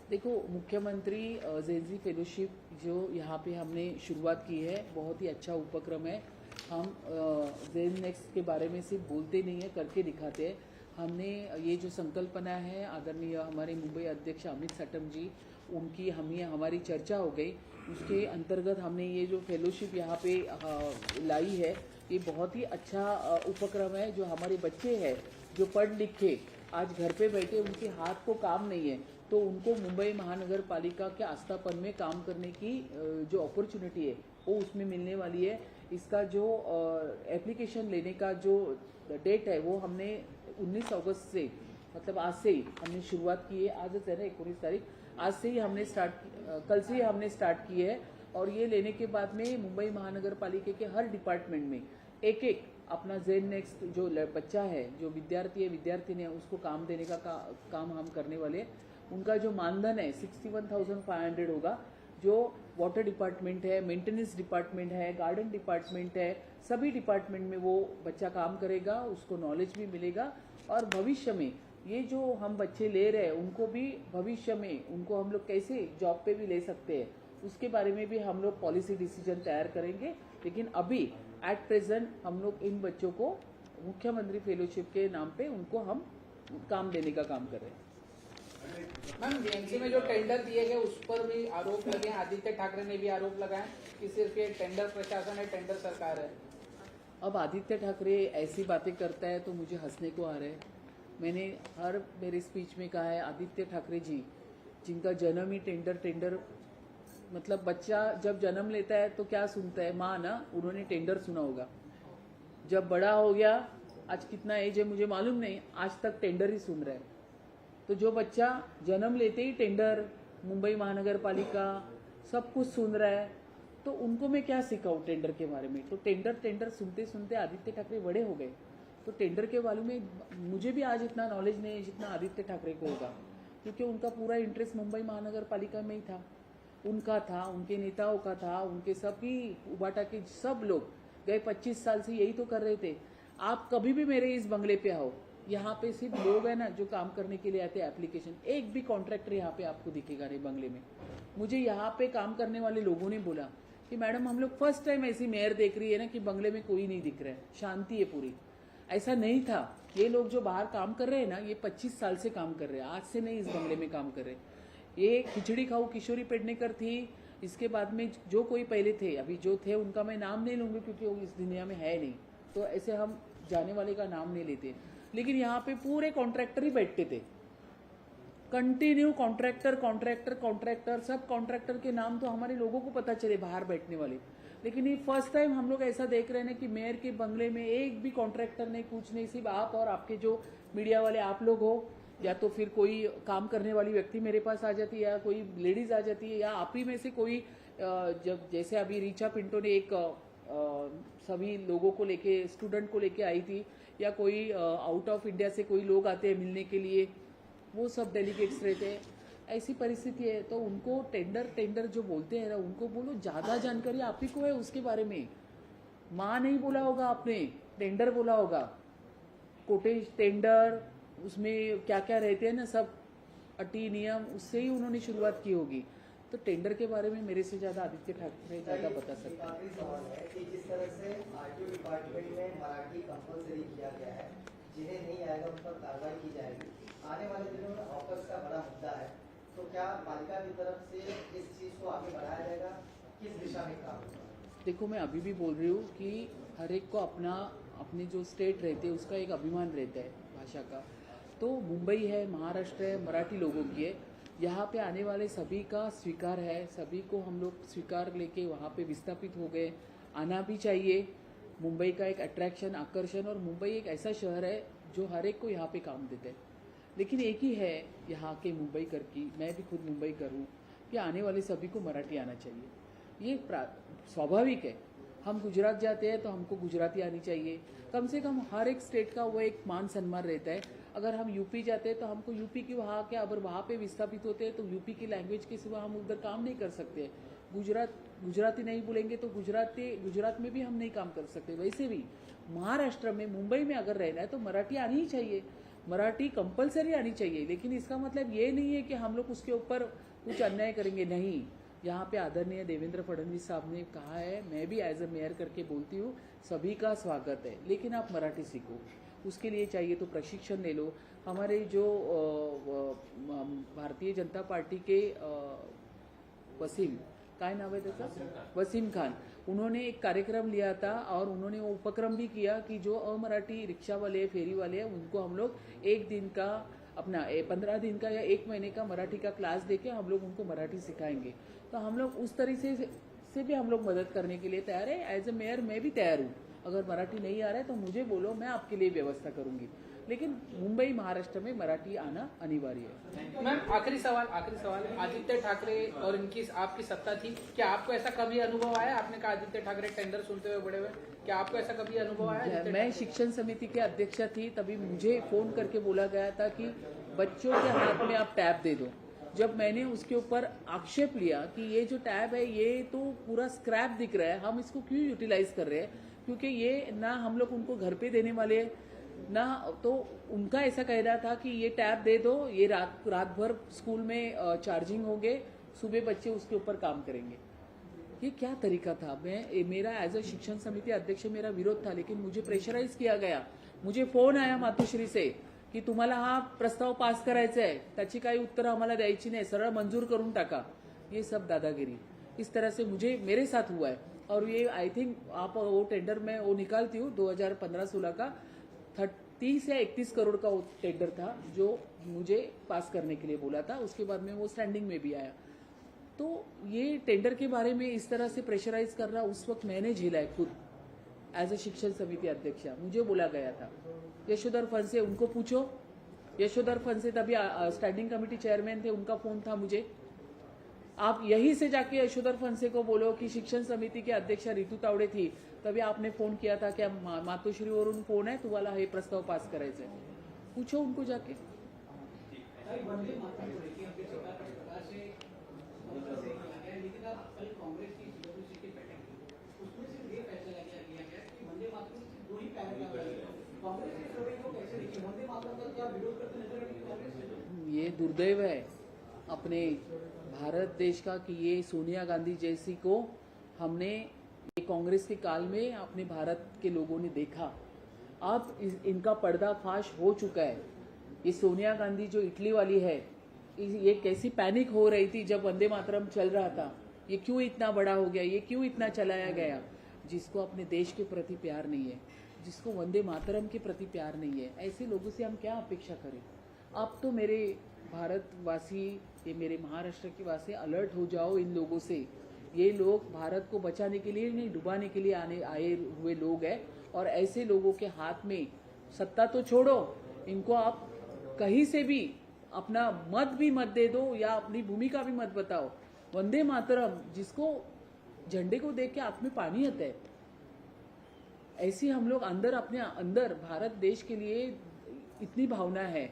देखो मुख्यमंत्री जेनजी फेलोशिप जो यहाँ पे हमने शुरुआत की है, बहुत ही अच्छा उपक्रम है। हम जेन नेक्स्ट के बारे में सिर्फ बोलते नहीं है, करके दिखाते हैं। हमने ये जो संकल्पना है, आदरणीय हमारे मुंबई अध्यक्ष अमित सटम जी उनकी हमारी चर्चा हो गई, उसके अंतर्गत हमने ये जो फेलोशिप यहाँ पे लाई है, ये बहुत ही अच्छा उपक्रम है। जो हमारे बच्चे हैं जो पढ़ लिखे आज घर पे बैठे, उनके हाथ को काम नहीं है, तो उनको मुंबई महानगर पालिका के आस्थापन में काम करने की जो अपॉर्चुनिटी है वो उसमें मिलने वाली है। इसका जो एप्लीकेशन लेने का जो डेट है वो हमने 19 अगस्त से, मतलब आज से ही हमने शुरुआत की है। आज है ना 19 तारीख, आज से ही हमने कल से ही हमने स्टार्ट की है। और ये लेने के बाद में मुंबई महानगर पालिका के हर डिपार्टमेंट में एक एक अपना जेन नेक्स्ट जो बच्चा है, जो विद्यार्थी है विद्यार्थिनी है, उसको काम देने का काम हम करने वाले हैं। उनका जो मानधन है 61,500 होगा। जो वाटर डिपार्टमेंट है, मेंटेनेंस डिपार्टमेंट है, गार्डन डिपार्टमेंट है, सभी डिपार्टमेंट में वो बच्चा काम करेगा, उसको नॉलेज भी मिलेगा और भविष्य में ये जो हम बच्चे ले रहे हैं उनको भी भविष्य में उनको हम लोग कैसे जॉब पे भी ले सकते हैं उसके बारे में भी हम लोग पॉलिसी डिसीजन तैयार करेंगे। लेकिन अभी एट प्रेजेंट हम लोग इन बच्चों को मुख्यमंत्री फेलोशिप के नाम पे उनको हम काम देने का काम कर रहे हैं। मैम बीएमसी में जो टेंडर दिए गए उस पर भी आरोप लगे हैं, आदित्य ठाकरे ने भी आरोप लगाया कि सिर्फ ये टेंडर प्रशासन है, टेंडर सरकार है। अब आदित्य ठाकरे ऐसी बातें करता है तो मुझे हंसने को आ रहा है। मैंने हर मेरे स्पीच में कहा है आदित्य ठाकरे जी जिनका जन्म ही टेंडर मतलब बच्चा जब जन्म लेता है तो क्या सुनता है माँ ना, उन्होंने टेंडर सुना होगा। जब बड़ा हो गया, आज कितना एज है मुझे मालूम नहीं, आज तक टेंडर ही सुन रहा है। तो जो बच्चा जन्म लेते ही टेंडर, मुंबई महानगर पालिका सब कुछ सुन रहा है तो उनको मैं क्या सिखाऊं टेंडर के बारे में। तो टेंडर सुनते सुनते आदित्य ठाकरे बड़े हो गए। तो टेंडर के बारे में मुझे भी आज इतना नॉलेज नहीं है जितना आदित्य ठाकरे को होगा, क्योंकि उनका पूरा इंटरेस्ट मुंबई महानगर पालिका में ही था, उनका था, उनके नेताओं का था, उनके सभी उबाटा के सब लोग गए 25 साल से यही तो कर रहे थे। आप कभी भी मेरे इस बंगले पे आओ, यहाँ पे सिर्फ लोग हैं ना जो काम करने के लिए आते हैं एप्लीकेशन, एक भी कॉन्ट्रैक्टर यहाँ पे आपको दिखेगा नहीं बंगले में। मुझे यहाँ पे काम करने वाले लोगों ने बोला कि मैडम हम लोग फर्स्ट टाइम ऐसी मेयर देख रही है ना कि बंगले में कोई नहीं दिख रहा है, शांति है पूरी। ऐसा नहीं था। ये लोग जो बाहर काम कर रहे हैं ना, ये 25 साल से काम कर रहे हैं, आज से नहीं इस बंगले में काम कर रहे। ये खिचड़ी खाऊ किशोरी पेडनेकर थी, इसके बाद में जो कोई पहले थे, अभी जो थे उनका मैं नाम नहीं लूंगी क्योंकि वो इस दुनिया में है नहीं, तो ऐसे हम जाने वाले का नाम नहीं लेते। लेकिन यहाँ पे पूरे कॉन्ट्रैक्टर ही बैठते थे, कंटिन्यू कॉन्ट्रैक्टर सब कॉन्ट्रैक्टर के नाम तो हमारे लोगों को पता चले बाहर बैठने वाले। लेकिन ये फर्स्ट टाइम हम लोग ऐसा देख रहे हैं ना कि मेयर के बंगले में एक भी कॉन्ट्रैक्टर नहीं, कुछ नहीं, सिर्फ आप और आपके जो मीडिया वाले आप लोग हो, या तो फिर कोई काम करने वाली व्यक्ति मेरे पास आ जाती है, या कोई लेडीज आ जाती है, या आप ही में से कोई जब जैसे अभी रीचा पिंटो ने एक सभी लोगों को लेके स्टूडेंट को लेके आई थी, या कोई आउट ऑफ इंडिया से कोई लोग आते हैं मिलने के लिए, वो सब डेलीगेट्स रहते हैं। ऐसी परिस्थिति है तो उनको टेंडर जो बोलते हैं ना, उनको बोलो ज्यादा जानकारी आप ही को है उसके बारे में। माँ नहीं बोला होगा आपने, टेंडर बोला होगा, कोटेज टेंडर, उसमें क्या क्या रहते हैं ना सब अटी नियम, उससे ही उन्होंने शुरुआत की होगी। तो टेंडर के बारे में मेरे से ज्यादा आदित्य ठाकरे ज्यादा बता सकते हैं। आखिरी सवाल है कि जिस तरह से आरटीओ डिपार्टमेंट में मराठी कंपलसरी किया गया है, जिन्हें नहीं आएगा उन पर कार्रवाई की जाएगी, आने वाले दिनों में ऑफर्स का बड़ा मुद्दा है, तो क्या पालिका की तरफ से इस चीज को आगे बढ़ाया जाएगा, किस दिशा में काम होगा? देखो मैं अभी भी बोल रही हूँ कि हर एक को अपने जो स्टेट रहते हैं उसका एक अभिमान रहता है भाषा का। तो मुंबई है, महाराष्ट्र है, मराठी लोगों की है, यहाँ पे आने वाले सभी का स्वीकार है, सभी को हम लोग स्वीकार लेके वहाँ पे विस्थापित हो गए। आना भी चाहिए, मुंबई का एक अट्रैक्शन, आकर्षण, और मुंबई एक ऐसा शहर है जो हर एक को यहाँ पे काम देता है। लेकिन एक ही है यहाँ के मुंबई कर की, मैं भी खुद मुंबई कर हूँ, कि आने वाले सभी को मराठी आना चाहिए। ये स्वाभाविक है। हम गुजरात जाते हैं तो हमको गुजराती आनी चाहिए, कम से कम हर एक स्टेट का वो एक मान सम्मान रहता है। अगर हम यूपी जाते हैं तो हमको यूपी की वहाँ के, अगर वहाँ पे विस्थापित होते हैं तो यूपी की लैंग्वेज के सिवा हम उधर काम नहीं कर सकते। गुजराती नहीं बोलेंगे तो गुजरात में भी हम नहीं काम कर सकते। वैसे भी महाराष्ट्र में, मुंबई में अगर रहना है तो मराठी आनी ही चाहिए, मराठी कंपलसरी आनी चाहिए। लेकिन इसका मतलब ये नहीं है कि हम लोग उसके ऊपर कुछ अन्याय करेंगे, नहीं। यहाँ पे आदरणीय देवेंद्र फडणवीस साहब ने कहा है, मैं भी एज ए मेयर करके बोलती हूँ, सभी का स्वागत है, लेकिन आप मराठी सीखो। उसके लिए चाहिए तो प्रशिक्षण ले लो। हमारे जो भारतीय जनता पार्टी के वसीम, काय नाव है त्याचं, वसीम खान, उन्होंने एक कार्यक्रम लिया था और उन्होंने वो उपक्रम भी किया कि जो अमराठी रिक्शा वाले, फेरी वाले हैं, उनको हम लोग एक दिन का अपना 15 दिन का या 1 महीने का मराठी का क्लास देके हम लोग उनको मराठी सिखाएंगे। तो हम लोग उस तरीके से भी हम लोग मदद करने के लिए तैयार है। एज ए मेयर मैं भी तैयार हूँ, अगर मराठी नहीं आ रहा है तो मुझे बोलो, मैं आपके लिए व्यवस्था करूंगी। लेकिन मुंबई महाराष्ट्र में मराठी आना अनिवार्य है। मैम आखिरी सवाल, आदित्य ठाकरे और इनकी आपकी सत्ता थी, क्या आपको ऐसा कभी अनुभव आया? आपने कहा आदित्य ठाकरे टेंडर सुनते हुए बड़े हुए, क्या आपको ऐसा कभी अनुभव आया? मैं शिक्षण समिति के अध्यक्ष थी, तभी मुझे फोन करके बोला गया था कि बच्चों के हाथ में आप टैब दे दो। जब मैंने उसके ऊपर आक्षेप लिया कि ये जो टैब है ये तो पूरा स्क्रैप दिख रहा है, हम इसको क्यों यूटिलाइज कर रहे हैं, क्योंकि ये ना हम लोग उनको घर पे देने वाले हैं, ना तो उनका ऐसा कहना था कि ये टैब दे दो, ये रात भर स्कूल में चार्जिंग होंगे, सुबह बच्चे उसके ऊपर काम करेंगे। ये क्या तरीका था? मेरा एज अ शिक्षण समिति अध्यक्ष मेरा विरोध था, लेकिन मुझे प्रेशराइज किया गया। मुझे फोन आया मातोश्री से की तुम्हाला हा प्रस्ताव पास करायचा आहे, त्याची काही उत्तर आम्हाला द्यायची नाही, सरळ मंजूर करून टाका। ये सब दादागिरी इस तरह से मेरे साथ हुआ है। और ये आई थिंक आप वो टेंडर में वो निकालती हूँ 2015-16 का 30 या 31 करोड़ का वो टेंडर था जो मुझे पास करने के लिए बोला था। उसके बाद में वो स्टैंडिंग में भी आया। तो ये टेंडर के बारे में इस तरह से प्रेशराइज करना उस वक्त मैंने झेला है खुद एज अ शिक्षण समिति अध्यक्षा। मुझे बोला गया था यशोधर फंसे उनको पूछो, यशोधर फंसे तभी स्टैंडिंग कमेटी चेयरमैन थे, उनका फोन था मुझे। आप यहीं से जाके यशोधर फंसे को बोलो कि शिक्षण समिति के अध्यक्षा रितू तावडे थी, तभी आपने फोन किया था कि मातोश्रीवरून फोन आहे, तुम्हाला हे प्रस्ताव पास करायचा है, पूछो उनको जाके। ये दुर्दैव है अपने भारत देश का कि ये सोनिया गांधी जैसी को हमने ये कांग्रेस के काल में अपने भारत के लोगों ने देखा। अब इनका पर्दाफाश हो चुका है। ये सोनिया गांधी जो इटली वाली है, ये कैसी पैनिक हो रही थी जब वंदे मातरम चल रहा था, ये क्यों इतना बड़ा हो गया, ये क्यों इतना चलाया गया। जिसको अपने देश के प्रति प्यार नहीं है, जिसको वंदे मातरम के प्रति प्यार नहीं है, ऐसे लोगों से हम क्या अपेक्षा करें। आप तो मेरे भारतवासी, ये मेरे महाराष्ट्र के वासी अलर्ट हो जाओ इन लोगों से। ये लोग भारत को बचाने के लिए नहीं, डुबाने के लिए आए हुए लोग हैं। और ऐसे लोगों के हाथ में सत्ता तो छोड़ो, इनको आप कहीं से भी अपना मत भी मत दे दो या अपनी भूमिका भी मत बताओ। वंदे मातरम, जिसको झंडे को देख के आंख में पानी आता है, ऐसी हम लोग अंदर अपने अंदर भारत देश के लिए इतनी भावना है।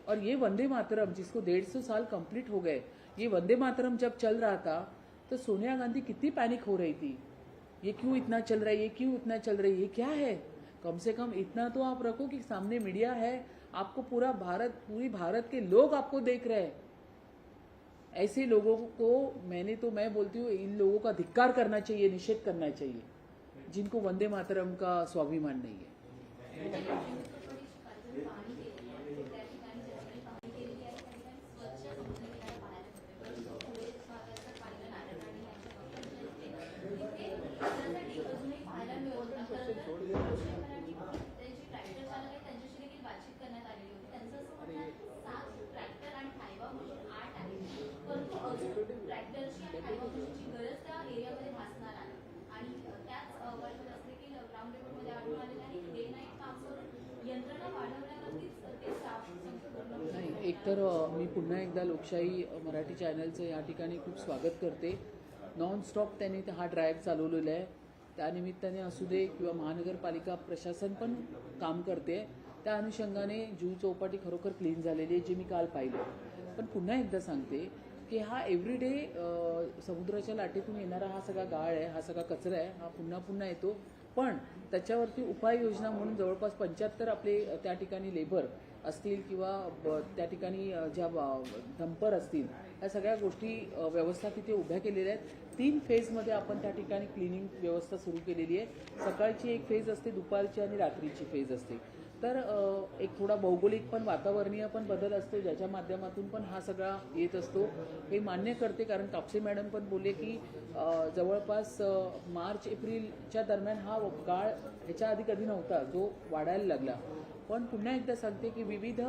और ये वंदे मातरम जिसको 150 साल कंप्लीट हो गए, ये वंदे मातरम जब चल रहा था तो सोनिया गांधी कितनी पैनिक हो रही थी, ये क्यों इतना चल रहा है, ये क्यों इतना चल रहा है, ये क्या है। कम से कम इतना तो आप रखो कि सामने मीडिया है, आपको पूरी भारत के लोग आपको देख रहे हैं। ऐसे लोगों को मैं बोलती हूँ इन लोगों का धिक्कार करना चाहिए, निषेध करना चाहिए, जिनको वंदे मातरम का स्वाभिमान नहीं है। एकतर मी पुन्हा एकदा लोकशाही मराठी चॅनलचं या ठिकाणी खूप स्वागत करते। नॉनस्टॉप त्यांनी हा ड्राईव्ह चालवलेला आहे, त्यानिमित्ताने असू दे किंवा महानगरपालिका प्रशासन पण काम करते। त्या अनुषंगाने जुहू चौपाटी खरोखर क्लीन झालेली आहे, जे मी काल पाहिलं। पण पुन्हा एकदा सांगते की हा एव्हरीडे समुद्राच्या लाटेतून येणारा हा सगळा गाळ आहे, हा सगळा कचरा आहे, हा पुन्हा पुन्हा येतो। पण त्याच्यावरती उपाययोजना म्हणून जवळपास 75 आपले त्या ठिकाणी लेबर असतील किंवा त्या ठिकाणी ज्या डंपर असतील, या सगळ्या गोष्टी व्यवस्था तिथे उभ्या केलेल्या आहेत। 3 फेजमध्ये आपण त्या ठिकाणी क्लिनिंग व्यवस्था सुरू केलेली आहे। सकाळची एक फेज असते, दुपारची आणि रात्रीची फेज असते। तर एक थोडा भौगोलिक पण वातावरणीय पण बदल असतो, ज्याच्या माध्यमातून पण हा सगळा येत असतो, हे मान्य करते। कारण कापसे मॅडम पण बोलले की जवळपास मार्च एप्रिलच्या दरम्यान हा गाळ ह्याच्या आधी कधी नव्हता, जो वाढायला लागला। पण पुन्हा एकदा सांगते की विविध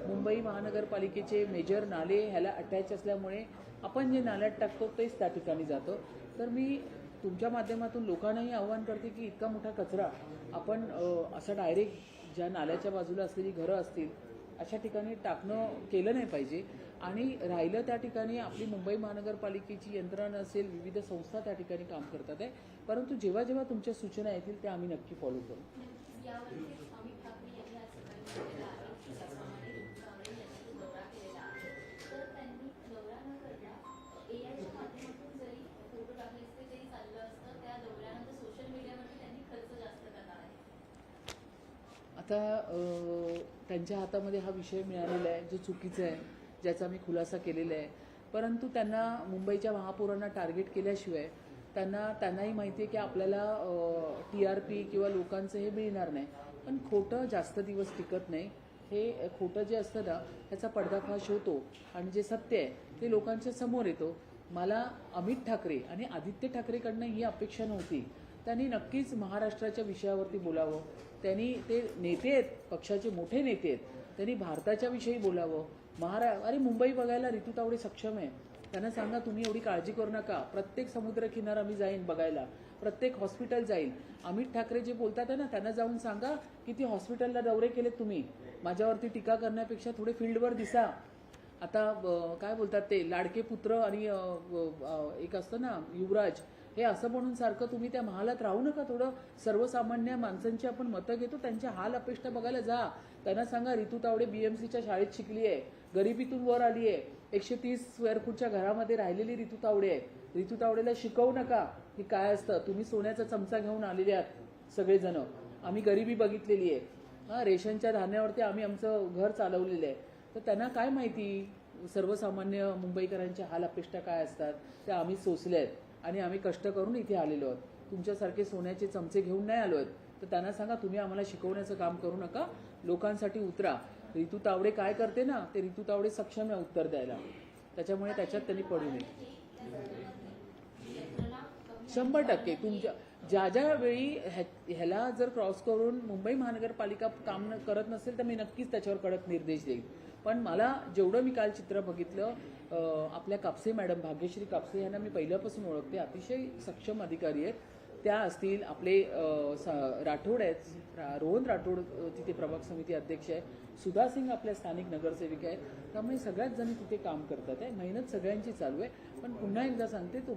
मुंबई महानगरपालिकेचे मेजर नाले ह्याला अटॅच असल्यामुळे आपण जे नाल्यात टाकतो तेच त्या ठिकाणी जातं। तर मी तुमच्या माध्यमातून लोकांनाही आव्हान करते की इतका मोठा कचरा आपण असं डायरेक्ट ज्या नाल्याच्या बाजूला असलेली घरं असतील अशा ठिकाणी टाकणं केलं नाही पाहिजे। आणि राहिलं त्या ठिकाणी आपली मुंबई महानगरपालिकेची यंत्रणा असेल, विविध संस्था त्या ठिकाणी काम करतात आहे, परंतु जेव्हा जेव्हा तुमच्या सूचना येतील त्या आम्ही नक्की फॉलो करू। आता त्यांच्या हातामध्ये हा विषय मिळालेला आहे जो चुकीचा आहे, ज्याचा मी खुलासा केलेला आहे. परंतु त्यांना मुंबईच्या महापौरांना टार्गेट केल्याशिवाय त्यांनाही माहिती आहे की आपल्याला TRP किंवा लोकांचं हे मिळणार नाही. पण खोटं जास्त दिवस टिकत नाही. हे खोटं जे असतं ना त्याचा पर्दाफाश होतो आणि जे सत्य आहे ते लोकांच्या समोर येतो. मला अमित ठाकरे आणि आदित्य ठाकरेकडनं ही अपेक्षा नव्हती. त्यांनी नक्कीच महाराष्ट्राच्या विषयावरती बोलावं. त्यांनी ते नेते आहेत, पक्षाचे मोठे नेते आहेत, त्यांनी भारताच्या विषयी बोलावं. अरे मुंबई बघायला ऋतू तावडे सक्षम आहे. त्यांना सांगा तुम्ही एवढी काळजी करू नका, प्रत्येक समुद्रकिनारा मी जाईन बघायला, प्रत्येक हॉस्पिटल जाईल. अमित ठाकरे जे बोलतात ना त्यांना जाऊन सांगा किती हॉस्पिटलला दौरे केलेत तुम्ही. माझ्यावरती टीका करण्यापेक्षा थोडे फील्डवर दिसा. आता काय बोलतात ते लाडके पुत्र आणि एक असतं ना युवराज, हे असं म्हणून सारखं तुम्ही त्या महालात राहू नका. थोडं सर्वसामान्य माणसांची आपण मतं घेतो, त्यांच्या हाल अपेष्टा बघायला जा. त्यांना सांगा ऋतू तावडे BMCच्या शाळेत शिकली आहे, गरिबीतून वर आली आहे, 130 स्क्वेअर फूटच्या घरामध्ये राहिलेली ऋतू तावडे आहे. ऋतू तावडेला शिकवू नका की काय असतं. तुम्ही सोन्याचा चमचा घेऊन आलेले आहात सगळेजण. आम्ही गरिबी बघितलेली आहे, रेशनच्या धान्यावरती आम्ही आमचं घर चालवलेलं आहे. तर त्यांना काय माहिती सर्वसामान्य मुंबईकरांच्या हाल अपेष्टा काय असतात. त्या आम्ही सोसल्या आहेत आणि आम्ही कष्ट करून इथे आलेलो आहोत. तुमच्यासारखे सोन्याचे चमचे घेऊन नाही आलो आहेत. तर त्यांना सांगा तुम्ही आम्हाला शिकवण्याचं काम करू नका, लोकांसाठी उतरा. ऋतू तावडे काय करते ना ते ऋतू तावडे सक्षम आहे उत्तर द्यायला. त्याच्यामुळे त्याच्यात त्यांनी पडू नये. 100% तुमच्या ज्या वेळी ह्याला जर क्रॉस करून मुंबई महानगरपालिका काम करत नसेल तर मी नक्कीच त्याच्यावर कडक निर्देश देईन. पण मला जेवढं मी काल चित्र बघितलं, आपल्या कापसे मॅडम, भाग्यश्री कापसे यांना मी पहिल्यापासून ओळखते, अतिशय सक्षम अधिकारी आहेत. त्या असतील, आपले राठोड आहेत, रोहन राठोड तिथे प्रभाग समिती अध्यक्ष आहे, सुधा सिंग आपल्या स्थानिक नगरसेविका आहेत. त्यामुळे सगळ्याच जणी तिथे काम करतात आहे. मेहनत सगळ्यांची चालू आहे. पण पुन्हा एकदा सांगते,